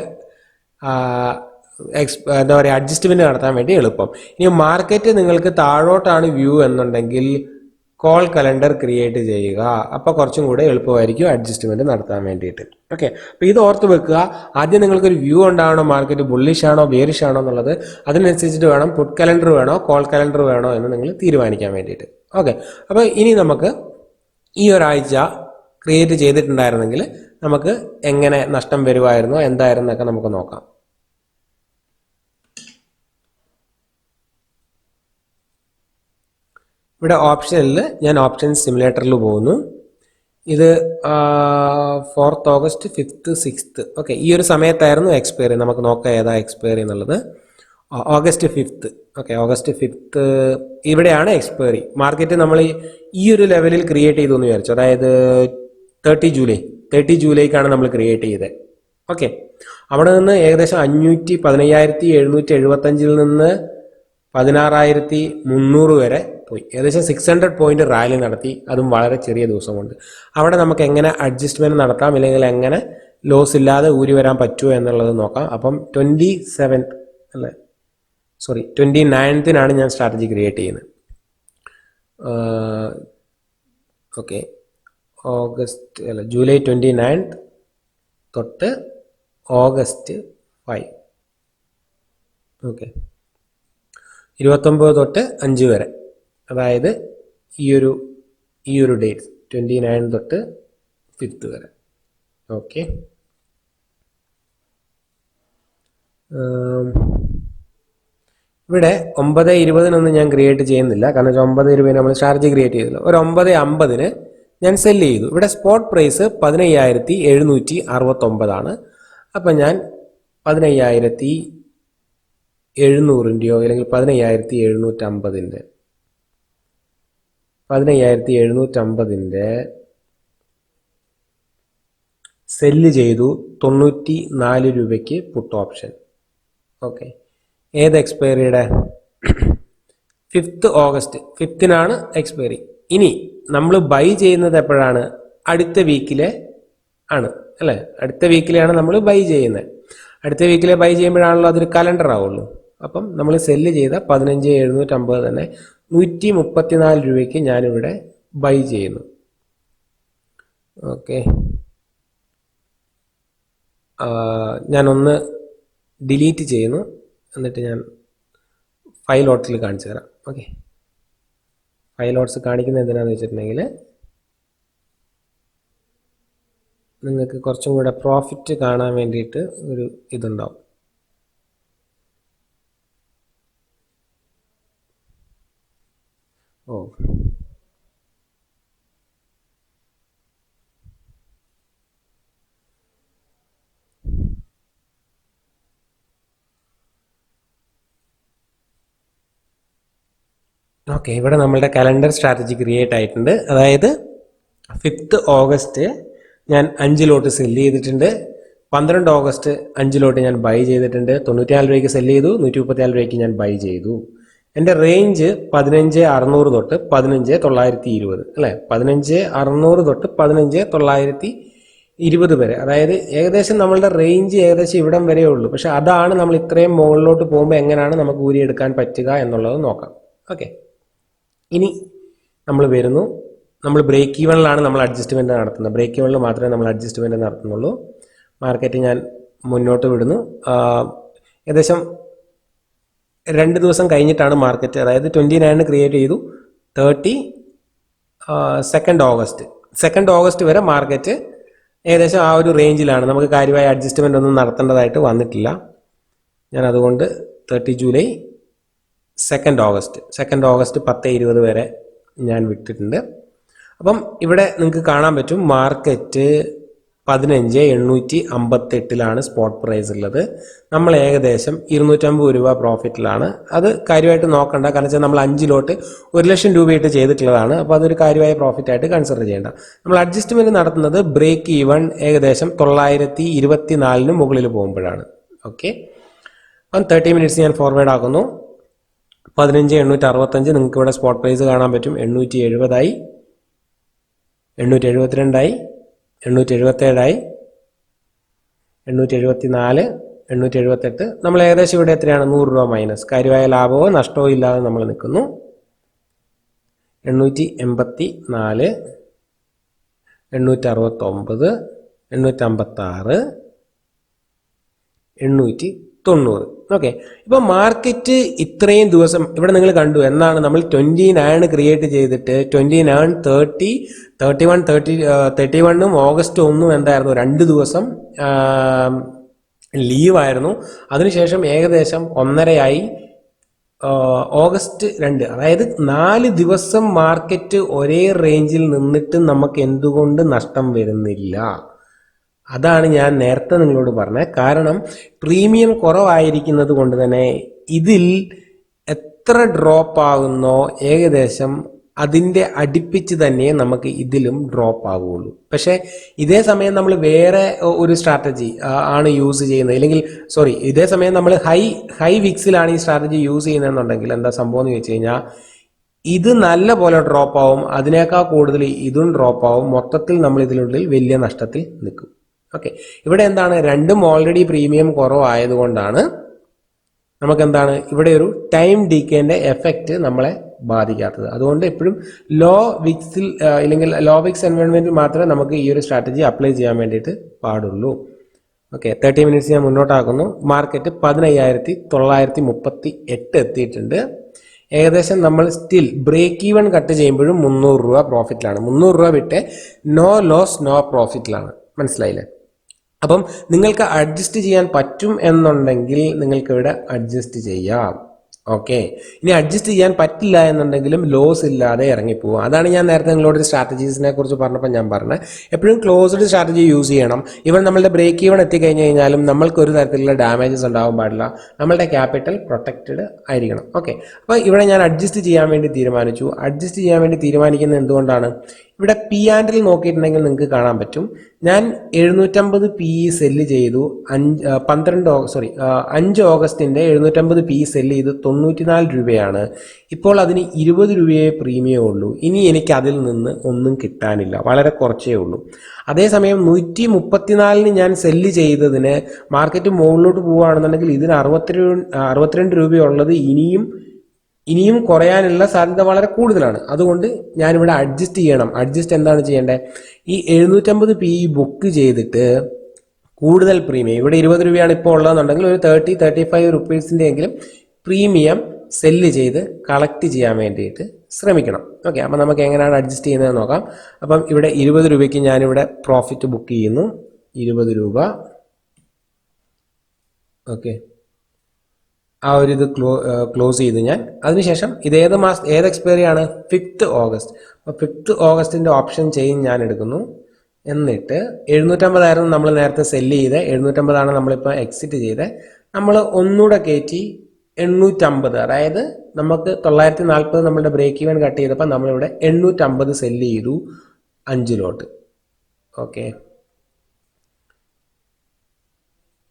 എന്താ പറയുക അഡ്ജസ്റ്റ്മെന്റ് നടത്താൻ വേണ്ടി എളുപ്പം. ഇനി മാർക്കറ്റ് നിങ്ങൾക്ക് താഴോട്ടാണ് വ്യൂ എന്നുണ്ടെങ്കിൽ കോൾ കലണ്ടർ ക്രിയേറ്റ് ചെയ്യുക. അപ്പോൾ കുറച്ചും കൂടെ എളുപ്പമായിരിക്കും അഡ്ജസ്റ്റ്മെന്റ് നടത്താൻ വേണ്ടിയിട്ട്. ഓക്കെ, അപ്പോൾ ഇത് ഓർത്ത് വെക്കുക. ആദ്യം നിങ്ങൾക്കൊരു വ്യൂ ഉണ്ടാവണം, മാർക്കറ്റ് ബുള്ളിഷ് ആണോ ബെയറിഷ് ആണോ എന്നുള്ളത്. അതിനനുസരിച്ചിട്ട് വേണം പുട്ട് കലണ്ടർ വേണോ കോൾ കലണ്ടർ വേണോ എന്ന് നിങ്ങൾ തീരുമാനിക്കാൻ വേണ്ടിയിട്ട്. ഓക്കെ, അപ്പോൾ ഇനി നമുക്ക് ഈ ഒരാഴ്ച ക്രിയേറ്റ് ചെയ്തിട്ടുണ്ടായിരുന്നെങ്കിൽ നമുക്ക് എങ്ങനെ നഷ്ടം വരുമായിരുന്നോ എന്തായിരുന്നൊക്കെ നമുക്ക് നോക്കാം. ഇവിടെ ഓപ്ഷനിൽ ഞാൻ ഓപ്ഷൻ സിമുലേറ്ററിൽ പോകുന്നു. ഇത് 4 ഓഗസ്റ്റ് 5 6. ഓക്കെ, ഈ ഒരു സമയത്തായിരുന്നു എക്സ്പയറി. നമുക്ക് നോക്കാം ഏതാ എക്സ്പയറി എന്നുള്ളത്. ഓഗസ്റ്റ് 5. ഓക്കെ, ഓഗസ്റ്റ് 5 ഇവിടെയാണ് എക്സ്പയറി. മാർക്കറ്റ് നമ്മൾ ഈ ഒരു ലെവലിൽ ക്രിയേറ്റ് ചെയ്തു എന്ന് വിചാരിച്ചു. അതായത് 30 ജൂലൈക്കാണ് നമ്മൾ ക്രിയേറ്റ് ചെയ്തത്. ഓക്കെ, അവിടെ നിന്ന് ഏകദേശം 15,775 നിന്ന് 16,300 വരെ പോയി. ഏകദേശം 600 പോയിന്റ് റാലി നടത്തി, അതും വളരെ ചെറിയ ദിവസം കൊണ്ട്. അവിടെ നമുക്ക് എങ്ങനെ അഡ്ജസ്റ്റ്മെന്റ് നടത്താം, അല്ലെങ്കിൽ എങ്ങനെ ലോസ് ഇല്ലാതെ ഊരി വരാൻ പറ്റുമോ എന്നുള്ളത് നോക്കാം. അപ്പം 29-നാണ് ഞാൻ സ്ട്രാറ്റജി ക്രിയേറ്റ് ചെയ്യുന്നത്. ഓക്കെ, ജൂലൈ 29 തൊട്ട് ഓഗസ്റ്റ് 5. ഓക്കെ, 29 തൊട്ട് 5 വരെ, അതായത് ഈ ഒരു ഡേറ്റ് 29 തൊട്ട് 5th വരെ. ഓക്കെ, ഇവിടെ 9:20 ഞാൻ ക്രിയേറ്റ് ചെയ്യുന്നില്ല, കാരണം 9:20 നമ്മൾ സ്ട്രാറ്റജി ക്രിയേറ്റ് ചെയ്തില്ല. ഒരു 9:50 ഞാൻ സെല്ല് ചെയ്തു. ഇവിടെ സ്പോട്ട് പ്രൈസ് 15,769 അപ്പം ഞാൻ 15,700 അല്ലെങ്കിൽ 15,750 സെല്ല് ചെയ്തു 94 രൂപയ്ക്ക് പുട്ട് ഓപ്ഷൻ. ഓക്കെ, ഏത് എക്സ്പയറിയുടെ? 5th August, 5th expiry. ഇനി നമ്മൾ ബൈ ചെയ്യുന്നത് എപ്പോഴാണ്? അടുത്ത വീക്കിലെ ആണ് അല്ലേ? അടുത്ത വീക്കിലെയാണ് നമ്മൾ ബൈ ചെയ്യുന്നത്. അടുത്ത വീക്കിലെ ബൈ ചെയ്യുമ്പോഴാണല്ലോ അതൊരു കലണ്ടർ ആവുള്ളൂ. അപ്പം നമ്മൾ സെല്ല് ചെയ്ത 15,750 തന്നെ 134 രൂപയ്ക്ക് ഞാനിവിടെ ബൈ ചെയ്യുന്നു. ഓക്കെ, ഞാനൊന്ന് ഡിലീറ്റ് ചെയ്യുന്നു, എന്നിട്ട് ഞാൻ ഫൈൽ ലോട്ട്സിൽ കാണിച്ചു തരാം. ഓക്കെ, ഫൈൽ ലോട്ട്സ് കാണിക്കുന്നത് എന്തിനാന്ന് വെച്ചിട്ടുണ്ടെങ്കിൽ നിങ്ങൾക്ക് കുറച്ചും കൂടെ പ്രോഫിറ്റ് കാണാൻ വേണ്ടിയിട്ട് ഒരു ഇതുണ്ടാവും. ഓ, ഓക്കെ, ഇവിടെ നമ്മളുടെ കലണ്ടർ സ്ട്രാറ്റജി ക്രിയേറ്റ് ആയിട്ടുണ്ട്. അതായത് 5th ഓഗസ്റ്റ് ഞാൻ 5 ലോട്ട് സെല്ല് ചെയ്തിട്ടുണ്ട്. 12 ഓഗസ്റ്റ് 5 ലോട്ട് ഞാൻ ബൈ ചെയ്തിട്ടുണ്ട്. 94 രൂപയ്ക്ക് സെല്ല് ചെയ്തു, 134 രൂപയ്ക്ക് ഞാൻ ബൈ ചെയ്തു. എൻ്റെ റേഞ്ച് 15,600 തൊട്ട് 15,920 അല്ലേ? 15,600 തൊട്ട് 15,920 വരെ. അതായത് ഏകദേശം നമ്മളുടെ റേഞ്ച് ഏകദേശം ഇവിടം വരെ ഉള്ളൂ. പക്ഷെ അതാണ് നമ്മൾ ഇത്രയും മുകളിലോട്ട് പോകുമ്പോൾ എങ്ങനെയാണ് നമുക്ക് ഊരിയെടുക്കാൻ പറ്റുക എന്നുള്ളത് നോക്കാം. ഓക്കെ, ഇനി നമ്മൾ വരുന്നു, നമ്മൾ ബ്രേക്ക് ഈവണിലാണ് നമ്മൾ അഡ്ജസ്റ്റ്മെൻറ്റ് നടത്തുന്നത്. ബ്രേക്ക് ഈവണിൽ മാത്രമേ നമ്മൾ അഡ്ജസ്റ്റ്മെൻറ്റ് നടത്തുന്നുള്ളൂ. മാർക്കറ്റ് ഞാൻ മുന്നോട്ട് വിടുന്നു. ഏകദേശം 2 ദിവസം കഴിഞ്ഞിട്ടാണ് മാർക്കറ്റ്, അതായത് 29 ക്രിയേറ്റ് ചെയ്തു, 2nd ഓഗസ്റ്റ് വരെ മാർക്കറ്റ് ഏകദേശം ആ ഒരു റേഞ്ചിലാണ്. നമുക്ക് കാര്യമായ അഡ്ജസ്റ്റ്മെൻ്റ് ഒന്നും നടത്തേണ്ടതായിട്ട് വന്നിട്ടില്ല. ഞാൻ അതുകൊണ്ട് 30 ജൂലൈ 2nd ഓഗസ്റ്റ് 10:20 വരെ ഞാൻ വിട്ടിട്ടുണ്ട്. അപ്പം ഇവിടെ നിങ്ങൾക്ക് കാണാൻ പറ്റും മാർക്കറ്റ് 15,858 സ്പോട്ട് പ്രൈസ് ഉള്ളത്. നമ്മൾ ഏകദേശം 250 രൂപ പ്രോഫിറ്റിലാണ്. അത് കാര്യമായിട്ട് നോക്കണ്ട, കാരണം വെച്ചാൽ നമ്മൾ 5 ലോട്ട് 1,00,000 രൂപയായിട്ട് ചെയ്തിട്ടുള്ളതാണ്. അപ്പോൾ അതൊരു കാര്യമായ പ്രോഫിറ്റായിട്ട് കൺസിഡർ ചെയ്യേണ്ട. നമ്മൾ അഡ്ജസ്റ്റ്മെൻറ്റ് നടത്തുന്നത് ബ്രേക്ക് ഈവൺ ഏകദേശം 924 മുകളിൽ പോകുമ്പോഴാണ്. ഓക്കെ, അപ്പം 30 മിനിറ്റ്സ് ഞാൻ ഫോർവേഡ് ആക്കുന്നു. 15,865 നിങ്ങൾക്ക് ഇവിടെ സ്പോട്ട് പ്രൈസ് കാണാൻ പറ്റും. 870 872 877 874 878. നമ്മൾ ഏകദേശം ഇവിടെ എത്രയാണ്? 100 രൂപ മൈനസ്. കാര്യമായ ലാഭമോ നഷ്ടമോ ഇല്ലാതെ നമ്മൾ നിൽക്കുന്നു. 884 869 856 890. ഓക്കെ, ഇപ്പം മാർക്കറ്റ് ഇത്രയും ദിവസം ഇവിടെ നിങ്ങൾ കണ്ടു. എന്നാണ് നമ്മൾ 29 ക്രിയേറ്റ് ചെയ്തിട്ട് 29, 30, 31, 31 ഓഗസ്റ്റ് 1 എന്തായിരുന്നു? 2 ദിവസം ലീവായിരുന്നു. അതിനുശേഷം ഏകദേശം 1.5 ഓഗസ്റ്റ് 2, അതായത് 4 ദിവസം മാർക്കറ്റ് ഒരേ റേഞ്ചിൽ നിന്നിട്ട് നമുക്ക് എന്തുകൊണ്ട് നഷ്ടം വരുന്നില്ല? അതാണ് ഞാൻ നേരത്തെ നിങ്ങളോട് പറഞ്ഞത്. കാരണം പ്രീമിയം കുറവായിരിക്കുന്നത് കൊണ്ട് തന്നെ ഇതിൽ എത്ര ഡ്രോപ്പ് ആകുന്നോ ഏകദേശം അതിൻ്റെ അടുപ്പിച്ച് തന്നെ നമുക്ക് ഇതിലും ഡ്രോപ്പ് ആകുള്ളൂ. പക്ഷേ ഇതേ സമയം നമ്മൾ വേറെ ഒരു സ്ട്രാറ്റജി ആണ് യൂസ് ചെയ്യുന്നത്, അല്ലെങ്കിൽ ഇതേ സമയം നമ്മൾ ഹൈ വിക്സിലാണ് ഈ സ്ട്രാറ്റജി യൂസ് ചെയ്യുന്നതെന്നുണ്ടെങ്കിൽ എന്താ സംഭവം എന്ന് വെച്ച് കഴിഞ്ഞാൽ ഇത് നല്ല പോലെ ഡ്രോപ്പ് ആവും, അതിനേക്കാൾ കൂടുതൽ ഇതും ഡ്രോപ്പ് ആവും. മൊത്തത്തിൽ നമ്മൾ ഇതിനുള്ളിൽ വലിയ നഷ്ടത്തിൽ നിൽക്കും. ഓക്കെ, ഇവിടെ എന്താണ്? രണ്ടും ഓൾറെഡി പ്രീമിയം കുറവായതുകൊണ്ടാണ് നമുക്കെന്താണ് ഇവിടെ ഒരു ടൈം ഡീക്കേൻ്റെ എഫക്റ്റ് നമ്മളെ ബാധിക്കാത്തത്. അതുകൊണ്ട് എപ്പോഴും ലോ വിക്സിൽ അല്ലെങ്കിൽ ലോ വിക്സ് എൻവയോൺമെന്റിൽ മാത്രമേ നമുക്ക് ഈ ഒരു സ്ട്രാറ്റജി അപ്ലൈ ചെയ്യാൻ വേണ്ടിയിട്ട് പാടുള്ളൂ. ഓക്കെ, 30 മിനിറ്റ്സ് ഞാൻ മുന്നോട്ടാക്കുന്നു. മാർക്കറ്റ് 15,938 എത്തിയിട്ടുണ്ട്. ഏകദേശം നമ്മൾ സ്റ്റിൽ ബ്രേക്ക് ഈവൻ കട്ട് ചെയ്യുമ്പോഴും 300 രൂപ പ്രോഫിറ്റിലാണ്. 300 രൂപ വിട്ട് നോ ലോസ് നോ പ്രോഫിറ്റിലാണ്. മനസ്സിലായില്ലേ? അപ്പം നിങ്ങൾക്ക് അഡ്ജസ്റ്റ് ചെയ്യാൻ പറ്റും എന്നുണ്ടെങ്കിൽ നിങ്ങൾക്ക് ഇവിടെ അഡ്ജസ്റ്റ് ചെയ്യാം. ഓക്കെ, ഇനി അഡ്ജസ്റ്റ് ചെയ്യാൻ പറ്റില്ല എന്നുണ്ടെങ്കിലും ലോസ് ഇല്ലാതെ ഇറങ്ങിപ്പോവുക. അതാണ് ഞാൻ നേരത്തെ നിങ്ങളോട് സ്ട്രാറ്റജീസിനെ കുറിച്ച് പറഞ്ഞപ്പോൾ ഞാൻ പറഞ്ഞത്. എപ്പോഴും ക്ലോസ്ഡ് സ്ട്രാറ്റജി യൂസ് ചെയ്യണം. ഇവൻ നമ്മളുടെ ബ്രേക്ക് ഈവൺ എത്തിക്കഴിഞ്ഞ് കഴിഞ്ഞാലും നമ്മൾക്ക് ഒരു തരത്തിലുള്ള ഡാമേജസ് ഉണ്ടാവാൻ പാടില്ല. നമ്മളുടെ ക്യാപിറ്റൽ പ്രൊട്ടക്റ്റഡ് ആയിരിക്കണം. ഓക്കെ, അപ്പോൾ ഇവിടെ ഞാൻ അഡ്ജസ്റ്റ് ചെയ്യാൻ വേണ്ടി തീരുമാനിച്ചു. അഡ്ജസ്റ്റ് ചെയ്യാൻ വേണ്ടി തീരുമാനിക്കുന്നത് എന്തുകൊണ്ടാണ്? ഇവിടെ പി ആൻഡിൽ നോക്കിയിട്ടുണ്ടെങ്കിൽ നിങ്ങൾക്ക് കാണാൻ പറ്റും. ഞാൻ 750 പി സെല്ല് ചെയ്തു. 5 ഓഗസ്റ്റിൻ്റെ 750 പി സെല്ല് ചെയ്ത് 94 രൂപയാണ്. ഇപ്പോൾ അതിന് 20 രൂപയെ പ്രീമിയം ഉള്ളൂ. ഇനി എനിക്ക് അതിൽ നിന്ന് ഒന്നും കിട്ടാനില്ല, വളരെ കുറച്ചേ ഉള്ളൂ. അതേസമയം 134 ഞാൻ സെല്ല് ചെയ്തതിന് മാർക്കറ്റ് മുകളിലോട്ട് പോവുകയാണെന്നുണ്ടെങ്കിൽ ഇതിന് 62 രൂപയുള്ളത് ഇനിയും കുറയാനുള്ള സാധ്യത വളരെ കൂടുതലാണ്. അതുകൊണ്ട് ഞാനിവിടെ അഡ്ജസ്റ്റ് ചെയ്യണം. അഡ്ജസ്റ്റ് എന്താണ് ചെയ്യേണ്ടത്? ഈ 750 പി ബുക്ക് ചെയ്തിട്ട് കൂടുതൽ പ്രീമിയം, ഇവിടെ 20 രൂപയാണ് ഇപ്പോൾ ഉള്ളതെന്നുണ്ടെങ്കിൽ ഒരു 30-35 റുപ്പീസിൻ്റെ എങ്കിലും പ്രീമിയം സെല്ല് ചെയ്ത് കളക്ട് ചെയ്യാൻ വേണ്ടിയിട്ട് ശ്രമിക്കണം. ഓക്കെ, അപ്പം നമുക്ക് എങ്ങനെയാണ് അഡ്ജസ്റ്റ് ചെയ്യുന്നത് നോക്കാം. അപ്പം ഇവിടെ 20 രൂപയ്ക്ക് ഞാനിവിടെ പ്രോഫിറ്റ് ബുക്ക് ചെയ്യുന്നു. 20 രൂപ. ഓക്കെ, ആ ഒരു ഇത് ക്ലോസ് ചെയ്ത് ഞാൻ. അതിനുശേഷം ഇത് ഏത് എക്സ്പയറി ആണ്? 5th August. അപ്പോൾ 5th ഓഗസ്റ്റിൻ്റെ ഓപ്ഷൻ ചെയിൻ ഞാൻ എടുക്കുന്നു. എന്നിട്ട് 750 നമ്മൾ നേരത്തെ സെല്ല് ചെയ്ത് 750 നമ്മളിപ്പോൾ എക്സിറ്റ് ചെയ്ത് നമ്മൾ ഒന്നുകൂടെ കയറ്റി 850, അതായത് നമുക്ക് 940 നമ്മളുടെ ബ്രേക്ക് ഈവൻ കട്ട് ചെയ്തപ്പോൾ നമ്മളിവിടെ 850 സെല്ല് ചെയ്തു 5 ലോട്ട്. ഓക്കെ,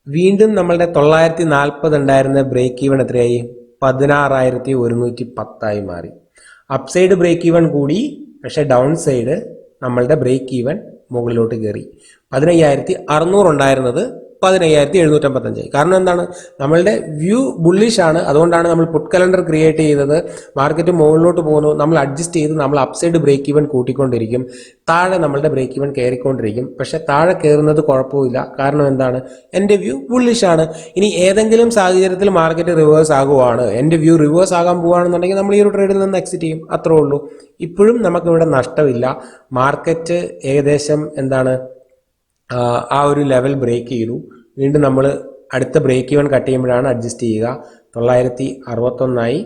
വീണ്ടും നമ്മളുടെ 940 ഉണ്ടായിരുന്ന ബ്രേക്ക് ഈവൻ എത്രയായി? 16,110 മാറി. അപ്സൈഡ് ബ്രേക്ക് ഈവൻ കൂടി, പക്ഷെ ഡൗൺ സൈഡ് നമ്മളുടെ ബ്രേക്ക് ഈവൻ മുകളിലോട്ട് കയറി. 15,600 ഉണ്ടായിരുന്നത് 15,755. കാരണം എന്താണ്? നമ്മളുടെ വ്യൂ ബുള്ളിഷ് ആണ്. അതുകൊണ്ടാണ് നമ്മൾ പുട്ട് കലണ്ടർ ക്രിയേറ്റ് ചെയ്തത്. മാർക്കറ്റ് മുകളിലോട്ട് പോകുന്നു, നമ്മൾ അഡ്ജസ്റ്റ് ചെയ്ത് നമ്മൾ അപ്സൈഡ് ബ്രേക്ക് ഈവൻ കൂട്ടിക്കൊണ്ടിരിക്കും, താഴെ നമ്മളുടെ ബ്രേക്ക് ഈവൻ കയറിക്കൊണ്ടിരിക്കും. പക്ഷെ താഴെ കയറുന്നത് കുഴപ്പമില്ല. കാരണം എന്താണ്? എൻ്റെ വ്യൂ ബുള്ളിഷ് ആണ്. ഇനി ഏതെങ്കിലും സാഹചര്യത്തിൽ മാർക്കറ്റ് റിവേഴ്സ് ആകുവാണ്, എൻ്റെ വ്യൂ റിവേഴ്സ് ആകാൻ പോവുകയാണെന്നുണ്ടെങ്കിൽ നമ്മൾ ഈ ഒരു ട്രേഡിൽ നിന്ന് എക്സിറ്റ് ചെയ്യും. അത്രേ ഉള്ളൂ. ഇപ്പോഴും നമുക്കിവിടെ നഷ്ടമില്ല. മാർക്കറ്റ് ഏകദേശം എന്താണ് ആ ഒരു ലെവൽ ബ്രേക്ക് ചെയ്തു. വീണ്ടും നമ്മൾ അടുത്ത ബ്രേക്ക് ഈവൻ കട്ട് ചെയ്യുമ്പോഴാണ് അഡ്ജസ്റ്റ് ചെയ്യുക. 961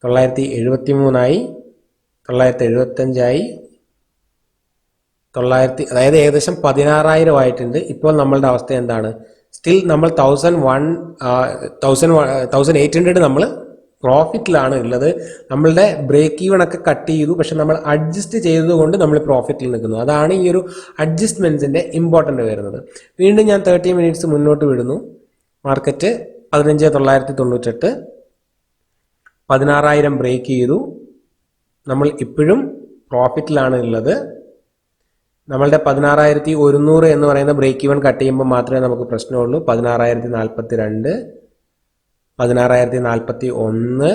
973 975 അതായത് ഏകദേശം 16,000 ആയിട്ടുണ്ട്. ഇപ്പോൾ നമ്മളുടെ അവസ്ഥ എന്താണ്? സ്റ്റിൽ നമ്മൾ 1800 നമ്മൾ പ്രോഫിറ്റിലാണ് ഉള്ളത്. നമ്മളുടെ ബ്രേക്ക് ഈവൺ ഒക്കെ കട്ട് ചെയ്തു, പക്ഷെ നമ്മൾ അഡ്ജസ്റ്റ് ചെയ്തതുകൊണ്ട് നമ്മൾ പ്രോഫിറ്റിൽ നിൽക്കുന്നു. അതാണ് ഈ ഒരു അഡ്ജസ്റ്റ്മെൻറ്റ്സിൻ്റെ ഇമ്പോർട്ടൻ്റ് വരുന്നത്. വീണ്ടും ഞാൻ 30 മിനിറ്റ്സ് മുന്നോട്ട് വിടുന്നു. മാർക്കറ്റ് 15,998, 16,000 ബ്രേക്ക് ചെയ്തു. നമ്മൾ ഇപ്പോഴും പ്രോഫിറ്റിലാണ് ഉള്ളത്. നമ്മളുടെ 16,100 എന്ന് പറയുന്ന ബ്രേക്ക് ഈവൻ കട്ട് ചെയ്യുമ്പോൾ മാത്രമേ നമുക്ക് പ്രശ്നമുള്ളൂ. 16,042, 16,041,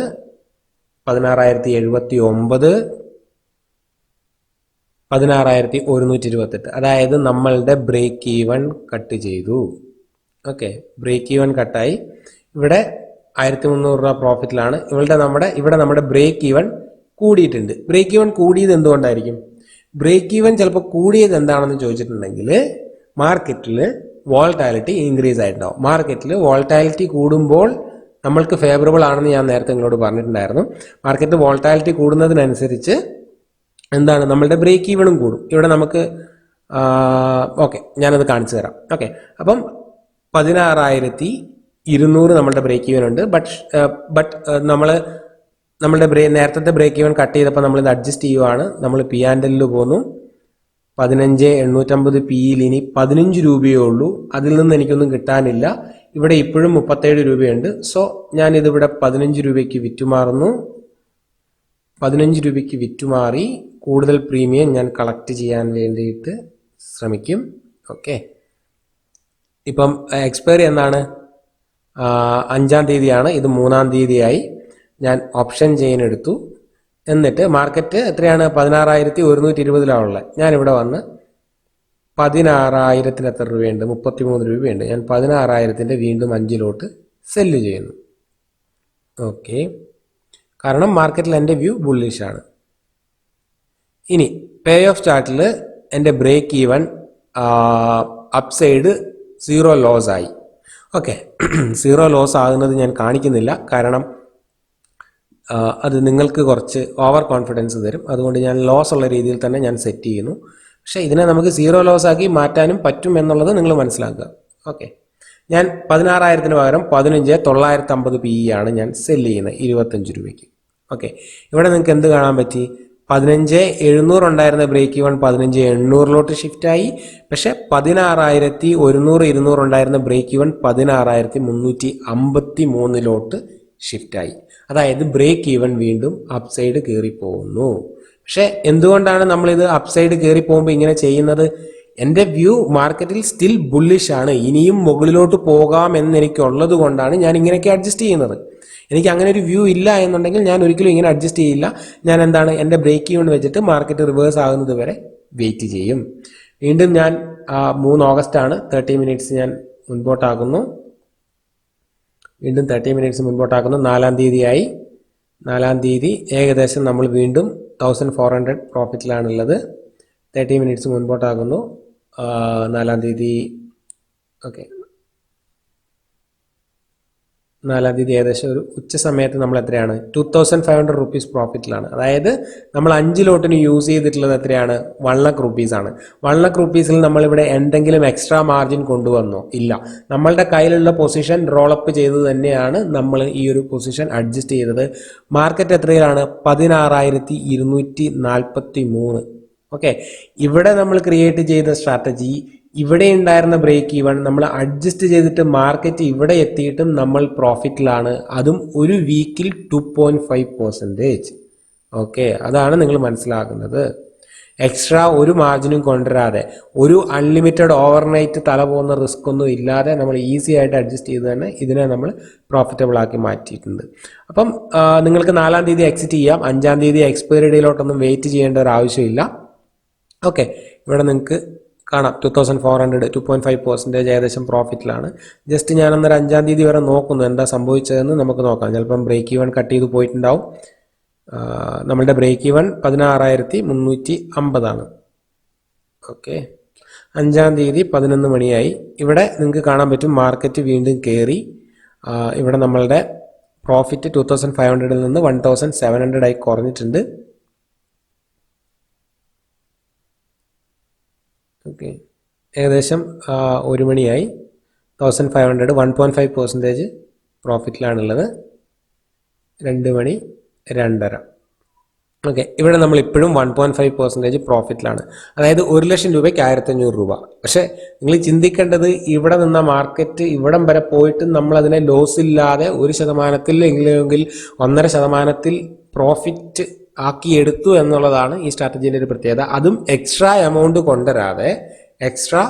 16,079, 16,128. അതായത് നമ്മളുടെ ബ്രേക്ക് ഈവൻ കട്ട് ചെയ്തു. ഓക്കെ, ബ്രേക്ക് ഈവൻ കട്ടായി. ഇവിടെ 1,300 രൂപ പ്രോഫിറ്റിലാണ്. ഇവിടെ നമ്മുടെ ബ്രേക്ക് ഈവൻ കൂടിയിട്ടുണ്ട്. ബ്രേക്ക് ഈവൻ കൂടിയത് എന്തുകൊണ്ടായിരിക്കും? ബ്രേക്ക് ഈവൻ ചിലപ്പോൾ കൂടിയത് എന്താണെന്ന് ചോദിച്ചിട്ടുണ്ടെങ്കിൽ മാർക്കറ്റിൽ വോളറ്റാലിറ്റി ഇൻക്രീസ് ആയിട്ടുണ്ടാവും. മാർക്കറ്റിൽ വോളറ്റാലിറ്റി കൂടുമ്പോൾ നമ്മൾക്ക് ഫേവറബിൾ ആണെന്ന് ഞാൻ നേരത്തെ നിങ്ങളോട് പറഞ്ഞിട്ടുണ്ടായിരുന്നു. മാർക്കറ്റ് വോളറ്റാലിറ്റി കൂടുന്നതിനനുസരിച്ച് എന്താണ് നമ്മളുടെ ബ്രേക്ക് ഈവണും കൂടും. ഇവിടെ നമുക്ക് ഓക്കെ, ഞാനത് കാണിച്ചു തരാം. ഓക്കെ, അപ്പം 16,200 നമ്മളുടെ ബ്രേക്ക് ഈവൻ ഉണ്ട്. ബട്ട് നമ്മളുടെ നേരത്തെ ബ്രേക്ക് ഈവൻ കട്ട് ചെയ്തപ്പോൾ നമ്മളിത് അഡ്ജസ്റ്റ് ചെയ്യുവാണ്. നമ്മൾ പി ആൻഡ് എല്ലിൽ പോന്നു. 15,850 പിയിൽ ഇനി 15 രൂപയേ ഉള്ളൂ. അതിൽ നിന്ന് എനിക്കൊന്നും കിട്ടാനില്ല. ഇവിടെ ഇപ്പോഴും 37 രൂപയുണ്ട്. സോ ഞാനിതിവിടെ 15 രൂപയ്ക്ക് വിറ്റുമാറുന്നു. 15 രൂപയ്ക്ക് വിറ്റുമാറി കൂടുതൽ പ്രീമിയം ഞാൻ കളക്ട് ചെയ്യാൻ വേണ്ടിയിട്ട് ശ്രമിക്കും. ഓക്കെ, ഇപ്പം എക്സ്പയറി എന്നാണ്? 5-ാം തീയതിയാണ്. ഇത് 3-ാം തീയതിയായി. ഞാൻ ഓപ്ഷൻ ചെയിൻ എടുത്തു. എന്നിട്ട് മാർക്കറ്റ് എത്രയാണ്? 16,120 ഞാനിവിടെ വന്ന് 16,000 എത്ര രൂപയുണ്ട്? 33 രൂപയുണ്ട്. ഞാൻ 16,000 വീണ്ടും 5 സെല്ല് ചെയ്യുന്നു. ഓക്കെ, കാരണം മാർക്കറ്റിൽ എൻ്റെ വ്യൂ ബുള്ളിഷാണ്. ഇനി പേ ഓഫ് ചാർട്ടിൽ എൻ്റെ ബ്രേക്ക് ഈവൻ അപ്സൈഡ് 0 ലോസ് ആയി. ഓക്കെ, 0 ലോസ് ആകുന്നത് ഞാൻ കാണിക്കുന്നില്ല, കാരണം അത് നിങ്ങൾക്ക് കുറച്ച് ഓവർ കോൺഫിഡൻസ് തരും. അതുകൊണ്ട് ഞാൻ ലോസ് ഉള്ള രീതിയിൽ തന്നെ ഞാൻ സെറ്റ് ചെയ്യുന്നു. പക്ഷേ ഇതിനെ നമുക്ക് 0 ലോസ് ആക്കി മാറ്റാനും പറ്റും എന്നുള്ളത് നിങ്ങൾ മനസ്സിലാക്കുക. ഓക്കെ, ഞാൻ 16,000 പകരം 15,950 PE ആണ് ഞാൻ സെല്ല് ചെയ്യുന്നത് 25 രൂപയ്ക്ക്. ഓക്കെ, ഇവിടെ നിങ്ങൾക്ക് എന്ത് കാണാൻ പറ്റി? 15,700 ഉണ്ടായിരുന്ന ബ്രേക്ക് ഈവൺ 15,800 ഷിഫ്റ്റായി. പക്ഷേ 16,100 ഉണ്ടായിരുന്ന ബ്രേക്ക് ഈവൺ 16,353 ഷിഫ്റ്റായി. അതായത് ബ്രേക്ക് ഈവൻ വീണ്ടും അപ്സൈഡ് കയറി പോകുന്നു. പക്ഷെ എന്തുകൊണ്ടാണ് നമ്മളിത് അപ്സൈഡ് കയറി പോകുമ്പോൾ ഇങ്ങനെ ചെയ്യുന്നത്? എൻ്റെ വ്യൂ മാർക്കറ്റിൽ സ്റ്റിൽ ബുള്ളിഷ് ആണ്, ഇനിയും മുകളിലോട്ട് പോകാം എന്നെനിക്കുള്ളത് കൊണ്ടാണ് ഞാൻ ഇങ്ങനെയൊക്കെ അഡ്ജസ്റ്റ് ചെയ്യുന്നത്. എനിക്ക് അങ്ങനെ ഒരു വ്യൂ ഇല്ല എന്നുണ്ടെങ്കിൽ ഞാൻ ഒരിക്കലും ഇങ്ങനെ അഡ്ജസ്റ്റ് ചെയ്യില്ല. ഞാൻ എന്താണ്, എൻ്റെ ബ്രേക്ക് ഈവൻ വെച്ചിട്ട് മാർക്കറ്റ് റിവേഴ്സ് ആകുന്നത് വരെ വെയിറ്റ് ചെയ്യും. വീണ്ടും ഞാൻ 3 ഓഗസ്റ്റ് ആണ്, 30 മിനിറ്റ്സ് ഞാൻ മുൻപോട്ടാകുന്നു. വീണ്ടും 30 മിനിറ്റ്സ് മുൻപോട്ടാക്കുന്നു. 4-ാം തീയതിയായി. 4-ാം തീയതി ഏകദേശം നമ്മൾ വീണ്ടും 1400 പ്രോഫിറ്റിലാണുള്ളത്. 30 മിനിറ്റ്സ് മുൻപോട്ടാകുന്നു. 4-ാം തീയതി. ഓക്കെ, 4-ാം തീയതി ഏകദേശം ഒരു ഉച്ച സമയത്ത് നമ്മൾ എത്രയാണ്? 2500 റുപ്പീസ് പ്രോഫിറ്റിലാണ്. അതായത് നമ്മൾ 5 ലോട്ടിന് യൂസ് ചെയ്തിട്ടുള്ളത് എത്രയാണ്? 1 ലക്ഷം റുപ്പീസാണ്. 1 ലക്ഷം റുപ്പീസിൽ നമ്മളിവിടെ എന്തെങ്കിലും എക്സ്ട്രാ മാർജിൻ കൊണ്ടുവന്നോ? ഇല്ല. നമ്മളുടെ കയ്യിലുള്ള പൊസിഷൻ റോളപ്പ് ചെയ്ത് തന്നെയാണ് നമ്മൾ ഈ ഒരു പൊസിഷൻ അഡ്ജസ്റ്റ് ചെയ്തത്. മാർക്കറ്റ് എത്രയിലാണ്? 16,243. ഓക്കെ, ഇവിടെ നമ്മൾ ക്രിയേറ്റ് ചെയ്ത സ്ട്രാറ്റജി, ഇവിടെ ഉണ്ടായിരുന്ന ബ്രേക്ക് ഈവൺ നമ്മൾ അഡ്ജസ്റ്റ് ചെയ്തിട്ട് മാർക്കറ്റ് ഇവിടെ എത്തിയിട്ടും നമ്മൾ പ്രോഫിറ്റിലാണ്. അതും ഒരു വീക്കിൽ 2.5%. ഓക്കെ, അതാണ് നിങ്ങൾ മനസ്സിലാക്കുന്നത്. എക്സ്ട്രാ ഒരു മാർജിനും കൊണ്ടുവരാതെ, ഒരു അൺലിമിറ്റഡ് ഓവർനൈറ്റ് തല പോകുന്ന റിസ്ക് ഒന്നും ഇല്ലാതെ നമ്മൾ ഈസി ആയിട്ട് അഡ്ജസ്റ്റ് ചെയ്ത് തന്നെ ഇതിനെ നമ്മൾ പ്രോഫിറ്റബിൾ ആക്കി മാറ്റിയിട്ടുണ്ട്. അപ്പം നിങ്ങൾക്ക് 4-ാം തീയതി എക്സിറ്റ് ചെയ്യാം. 5-ാം തീയതി എക്സ്പയറി ഡേയിലോട്ടൊന്നും വെയിറ്റ് ചെയ്യേണ്ട ഒരു ആവശ്യമില്ല. ഓക്കെ, ഇവിടെ നിങ്ങൾക്ക് കാണാം 2400, 2.5% ഏകദേശം പ്രോഫിറ്റിലാണ്. ജസ്റ്റ് ഞാൻ അന്നേരം 5-ാം തീയതി വരെ നോക്കുന്നു എന്താ സംഭവിച്ചതെന്ന് നമുക്ക് നോക്കാം. ചിലപ്പം ബ്രേക്ക് ഈവൺ കട്ട് ചെയ്ത് പോയിട്ടുണ്ടാവും. നമ്മളുടെ ബ്രേക്ക് ഈവൺ 16,350 ആണ്. ഓക്കെ, 5-ാം തീയതി 11 മണിയായി. ഇവിടെ നിങ്ങൾക്ക് കാണാൻ പറ്റും മാർക്കറ്റ് വീണ്ടും കയറി. ഇവിടെ നമ്മളുടെ പ്രോഫിറ്റ് 2500 നിന്ന് 1700 ആയി കുറഞ്ഞിട്ടുണ്ട്. ഓക്കെ, ഏകദേശം 1 മണിയായി. 1500, 1.5% പ്രോഫിറ്റിലാണുള്ളത്. 2 മണി 2:30. ഓക്കെ, ഇവിടെ നമ്മൾ ഇപ്പോഴും 1.5% പ്രോഫിറ്റിലാണ്. അതായത് 1 ലക്ഷം രൂപയ്ക്ക് 1,500 രൂപ. പക്ഷേ നിങ്ങൾ ചിന്തിക്കേണ്ടത്, ഇവിടെ നിന്ന മാർക്കറ്റ് ഇവിടം വരെ പോയിട്ട് നമ്മൾ അതിനെ ലോസ് ഇല്ലാതെ 1% എങ്കിലും 1.5% പ്രോഫിറ്റ് ആക്കിയെടുത്തു എന്നുള്ളതാണ് ഈ സ്ട്രാറ്റജീൻ്റെ ഒരു പ്രത്യേകത. അതും എക്സ്ട്രാ എമൗണ്ട് കൊണ്ടുവരാതെ, എക്സ്ട്രാ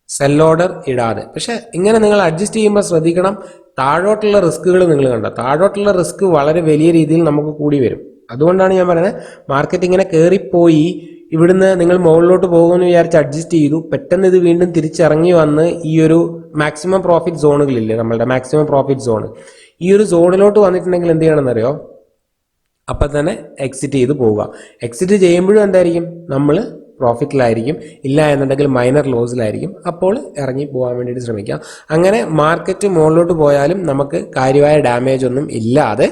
സെൽ ഓർഡർ ഇടാതെ. പക്ഷെ ഇങ്ങനെ നിങ്ങൾ അഡ്ജസ്റ്റ് ചെയ്യുമ്പോൾ ശ്രദ്ധിക്കണം, താഴോട്ടുള്ള റിസ്കുകൾ നിങ്ങൾ കണ്ട, താഴോട്ടുള്ള റിസ്ക് വളരെ വലിയ രീതിയിൽ നമുക്ക് കൂടി വരും. അതുകൊണ്ടാണ് ഞാൻ പറയുന്നത്, മാർക്കറ്റ് ഇങ്ങനെ കയറിപ്പോയി ഇവിടുന്ന് നിങ്ങൾ മുകളിലോട്ട് പോകുമെന്ന് വിചാരിച്ച് അഡ്ജസ്റ്റ് ചെയ്തു, പെട്ടെന്ന് ഇത് വീണ്ടും തിരിച്ചിറങ്ങി വന്ന് ഈ ഒരു മാക്സിമം പ്രോഫിറ്റ് സോണുകളില്ലേ, നമ്മളുടെ മാക്സിമം പ്രോഫിറ്റ് സോൺ, ഈ ഒരു സോണിലോട്ട് വന്നിട്ടുണ്ടെങ്കിൽ എന്ത് ചെയ്യണമെന്നറിയോ? അപ്പം തന്നെ എക്സിറ്റ് ചെയ്ത് പോവുക. എക്സിറ്റ് ചെയ്യുമ്പോഴും എന്തായിരിക്കും? നമ്മൾ പ്രോഫിറ്റിലായിരിക്കും, ഇല്ല എന്നുണ്ടെങ്കിൽ മൈനർ ലോസിലായിരിക്കും. അപ്പോൾ ഇറങ്ങി പോകാൻ വേണ്ടിയിട്ട് ശ്രമിക്കുക. അങ്ങനെ മാർക്കറ്റ് മുകളിലോട്ട് പോയാലും നമുക്ക് കാര്യമായ ഡാമേജ് ഒന്നും ഇല്ലാതെ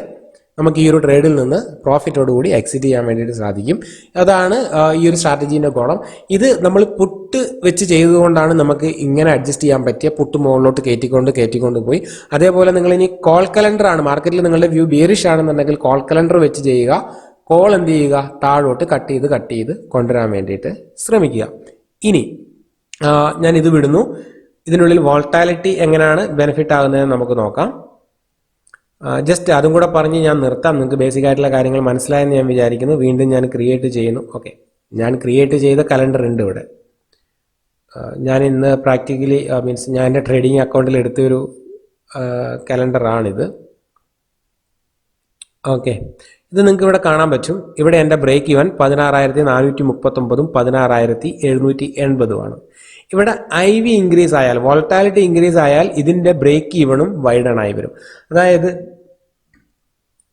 നമുക്ക് ഈ ഒരു ട്രേഡിൽ നിന്ന് പ്രോഫിറ്റോടുകൂടി എക്സിറ്റ് ചെയ്യാൻ വേണ്ടിയിട്ട് സാധിക്കും. അതാണ് ഈ ഒരു സ്ട്രാറ്റജീൻ്റെ ഗുണം. ഇത് നമ്മൾ പുട്ട് വെച്ച് ചെയ്തുകൊണ്ടാണ് നമുക്ക് ഇങ്ങനെ അഡ്ജസ്റ്റ് ചെയ്യാൻ പറ്റിയ. പുട്ട് മുകളിലോട്ട് കയറ്റിക്കൊണ്ട് പോയി. അതേപോലെ നിങ്ങൾ ഇനി കോൾ കലണ്ടർ ആണ്, മാർക്കറ്റിൽ നിങ്ങളുടെ വ്യൂ ബിയറിഷ് ആണെന്നുണ്ടെങ്കിൽ കോൾ കലണ്ടർ വെച്ച് ചെയ്യുക. കോൾ എന്ത് ചെയ്യുക? താഴോട്ട് കട്ട് ചെയ്ത് കൊണ്ടുവരാൻ വേണ്ടിയിട്ട് ശ്രമിക്കുക. ഇനി ഞാൻ ഇത് വിടുന്നു. ഇതിനുള്ളിൽ വോൾട്ടാലിറ്റി എങ്ങനെയാണ് ബെനിഫിറ്റ് ആകുന്നതെന്ന് നമുക്ക് നോക്കാം. ജസ്റ്റ് അതും കൂടെ പറഞ്ഞ് ഞാൻ നിർത്താം. നിങ്ങൾക്ക് ബേസിക് ആയിട്ടുള്ള കാര്യങ്ങൾ മനസ്സിലായെന്ന് ഞാൻ വിചാരിക്കുന്നു. വീണ്ടും ഞാൻ ക്രിയേറ്റ് ചെയ്യുന്നു. ഓക്കെ, ഞാൻ ക്രിയേറ്റ് ചെയ്ത കലണ്ടർ ഉണ്ട് ഇവിടെ. ഞാൻ ഇന്ന് പ്രാക്ടിക്കലി മീൻസ് ഞാൻ എൻ്റെ ട്രേഡിംഗ് അക്കൗണ്ടിൽ എടുത്തൊരു കലണ്ടറാണിത്. ഓക്കെ, ഇത് നിങ്ങൾക്ക് ഇവിടെ കാണാൻ പറ്റും. ഇവിടെ എൻ്റെ ബ്രേക്ക് ഈവൻ 16,439 16,780 ഇവിടെ IV ഇൻക്രീസ് ആയാൽ, വോളറ്റാലിറ്റി ഇൻക്രീസ് ആയാൽ ഇതിൻ്റെ ബ്രേക്ക് ഈവണും വൈഡൺ ആയി വരും.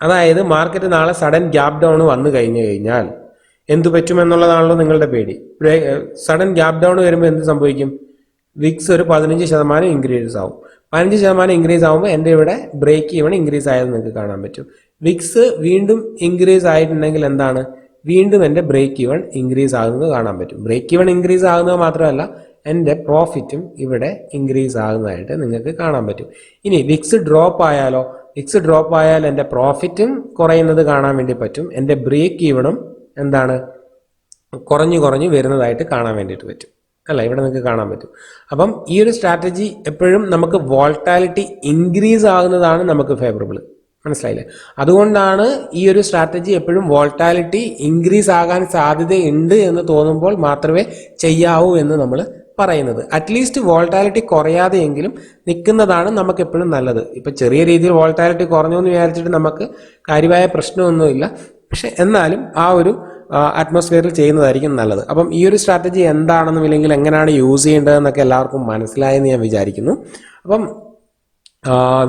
അതായത് മാർക്കറ്റ് നാളെ സഡൻ ഗ്യാപ് ഡൗൺ വന്നു കഴിഞ്ഞാൽ എന്തു പറ്റുമെന്നുള്ളതാണല്ലോ നിങ്ങളുടെ പേടി. സഡൻ ഗ്യാപ് ഡൗൺ വരുമ്പോൾ എന്ത് സംഭവിക്കും? വിക്സ് ഒരു 15% ഇൻക്രീസ് ആവും. 15% ഇൻക്രീസ് ആകുമ്പോൾ എൻ്റെ ഇവിടെ ബ്രേക്ക് ഈവൺ ഇൻക്രീസ് ആയത് നിങ്ങൾക്ക് കാണാൻ പറ്റും. വിക്സ് വീണ്ടും ഇൻക്രീസ് ആയിട്ടുണ്ടെങ്കിൽ എന്താണ്? വീണ്ടും എൻ്റെ ബ്രേക്ക് ഈവൺ ഇൻക്രീസ് ആകുന്നത് കാണാൻ പറ്റും. ബ്രേക്ക് ഈവൺ ഇൻക്രീസ് ആകുന്നത് മാത്രമല്ല എൻ്റെ പ്രോഫിറ്റും ഇവിടെ ഇൻക്രീസ് ആകുന്നതായിട്ട് നിങ്ങൾക്ക് കാണാൻ പറ്റും. ഇനി വിക്സ് ഡ്രോപ്പ് ആയാലോ? വിക്സ് ഡ്രോപ്പ് ആയാൽ എൻ്റെ പ്രോഫിറ്റും കുറയുന്നത് കാണാൻ വേണ്ടി പറ്റും. എൻ്റെ ബ്രേക്ക് ഈവണും എന്താണ്? കുറഞ്ഞു വരുന്നതായിട്ട് കാണാൻ വേണ്ടിയിട്ട് പറ്റും അല്ല, ഇവിടെ നിങ്ങൾക്ക് കാണാൻ പറ്റും. അപ്പം ഈ ഒരു സ്ട്രാറ്റജി എപ്പോഴും നമുക്ക് വോൾട്ടാലിറ്റി ഇൻക്രീസ് ആകുന്നതാണ് നമുക്ക് ഫേവറബിൾ. മനസ്സിലായില്ലേ? അതുകൊണ്ടാണ് ഈ ഒരു സ്ട്രാറ്റജി എപ്പോഴും വോൾട്ടാലിറ്റി ഇൻക്രീസ് ആകാൻ സാധ്യതയുണ്ട് എന്ന് തോന്നുമ്പോൾ മാത്രമേ ചെയ്യാവൂ എന്ന് നമ്മൾ പറയുന്നത്. അറ്റ്ലീസ്റ്റ് വോൾട്ടാലിറ്റി കുറയാതെയെങ്കിലും നിൽക്കുന്നതാണ് നമുക്ക് എപ്പോഴും നല്ലത്. ഇപ്പം ചെറിയ രീതിയിൽ വോൾട്ടാലിറ്റി കുറഞ്ഞു എന്ന് വിചാരിച്ചിട്ട് നമുക്ക് കാര്യമായ പ്രശ്നമൊന്നുമില്ല. പക്ഷെ എന്നാലും ആ ഒരു അറ്റ്മോസ്ഫിയറിൽ ചെയ്യുന്നതായിരിക്കും നല്ലത്. അപ്പം ഈ ഒരു സ്ട്രാറ്റജി എന്താണെന്നും ഇല്ലെങ്കിൽ എങ്ങനെയാണ് യൂസ് ചെയ്യേണ്ടതെന്നൊക്കെ എല്ലാവർക്കും മനസ്സിലായെന്ന് ഞാൻ വിചാരിക്കുന്നു. അപ്പം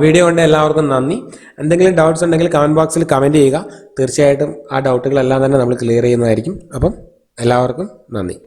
വീഡിയോ കൊണ്ട് എല്ലാവർക്കും നന്ദി. എന്തെങ്കിലും ഡൗട്ട്സ് ഉണ്ടെങ്കിൽ കമൻറ്റ് ബോക്സിൽ കമൻറ്റ് ചെയ്യുക. തീർച്ചയായിട്ടും ആ ഡൗട്ടുകളെല്ലാം തന്നെ നമ്മൾ ക്ലിയർ ചെയ്യുന്നതായിരിക്കും. അപ്പം എല്ലാവർക്കും നന്ദി.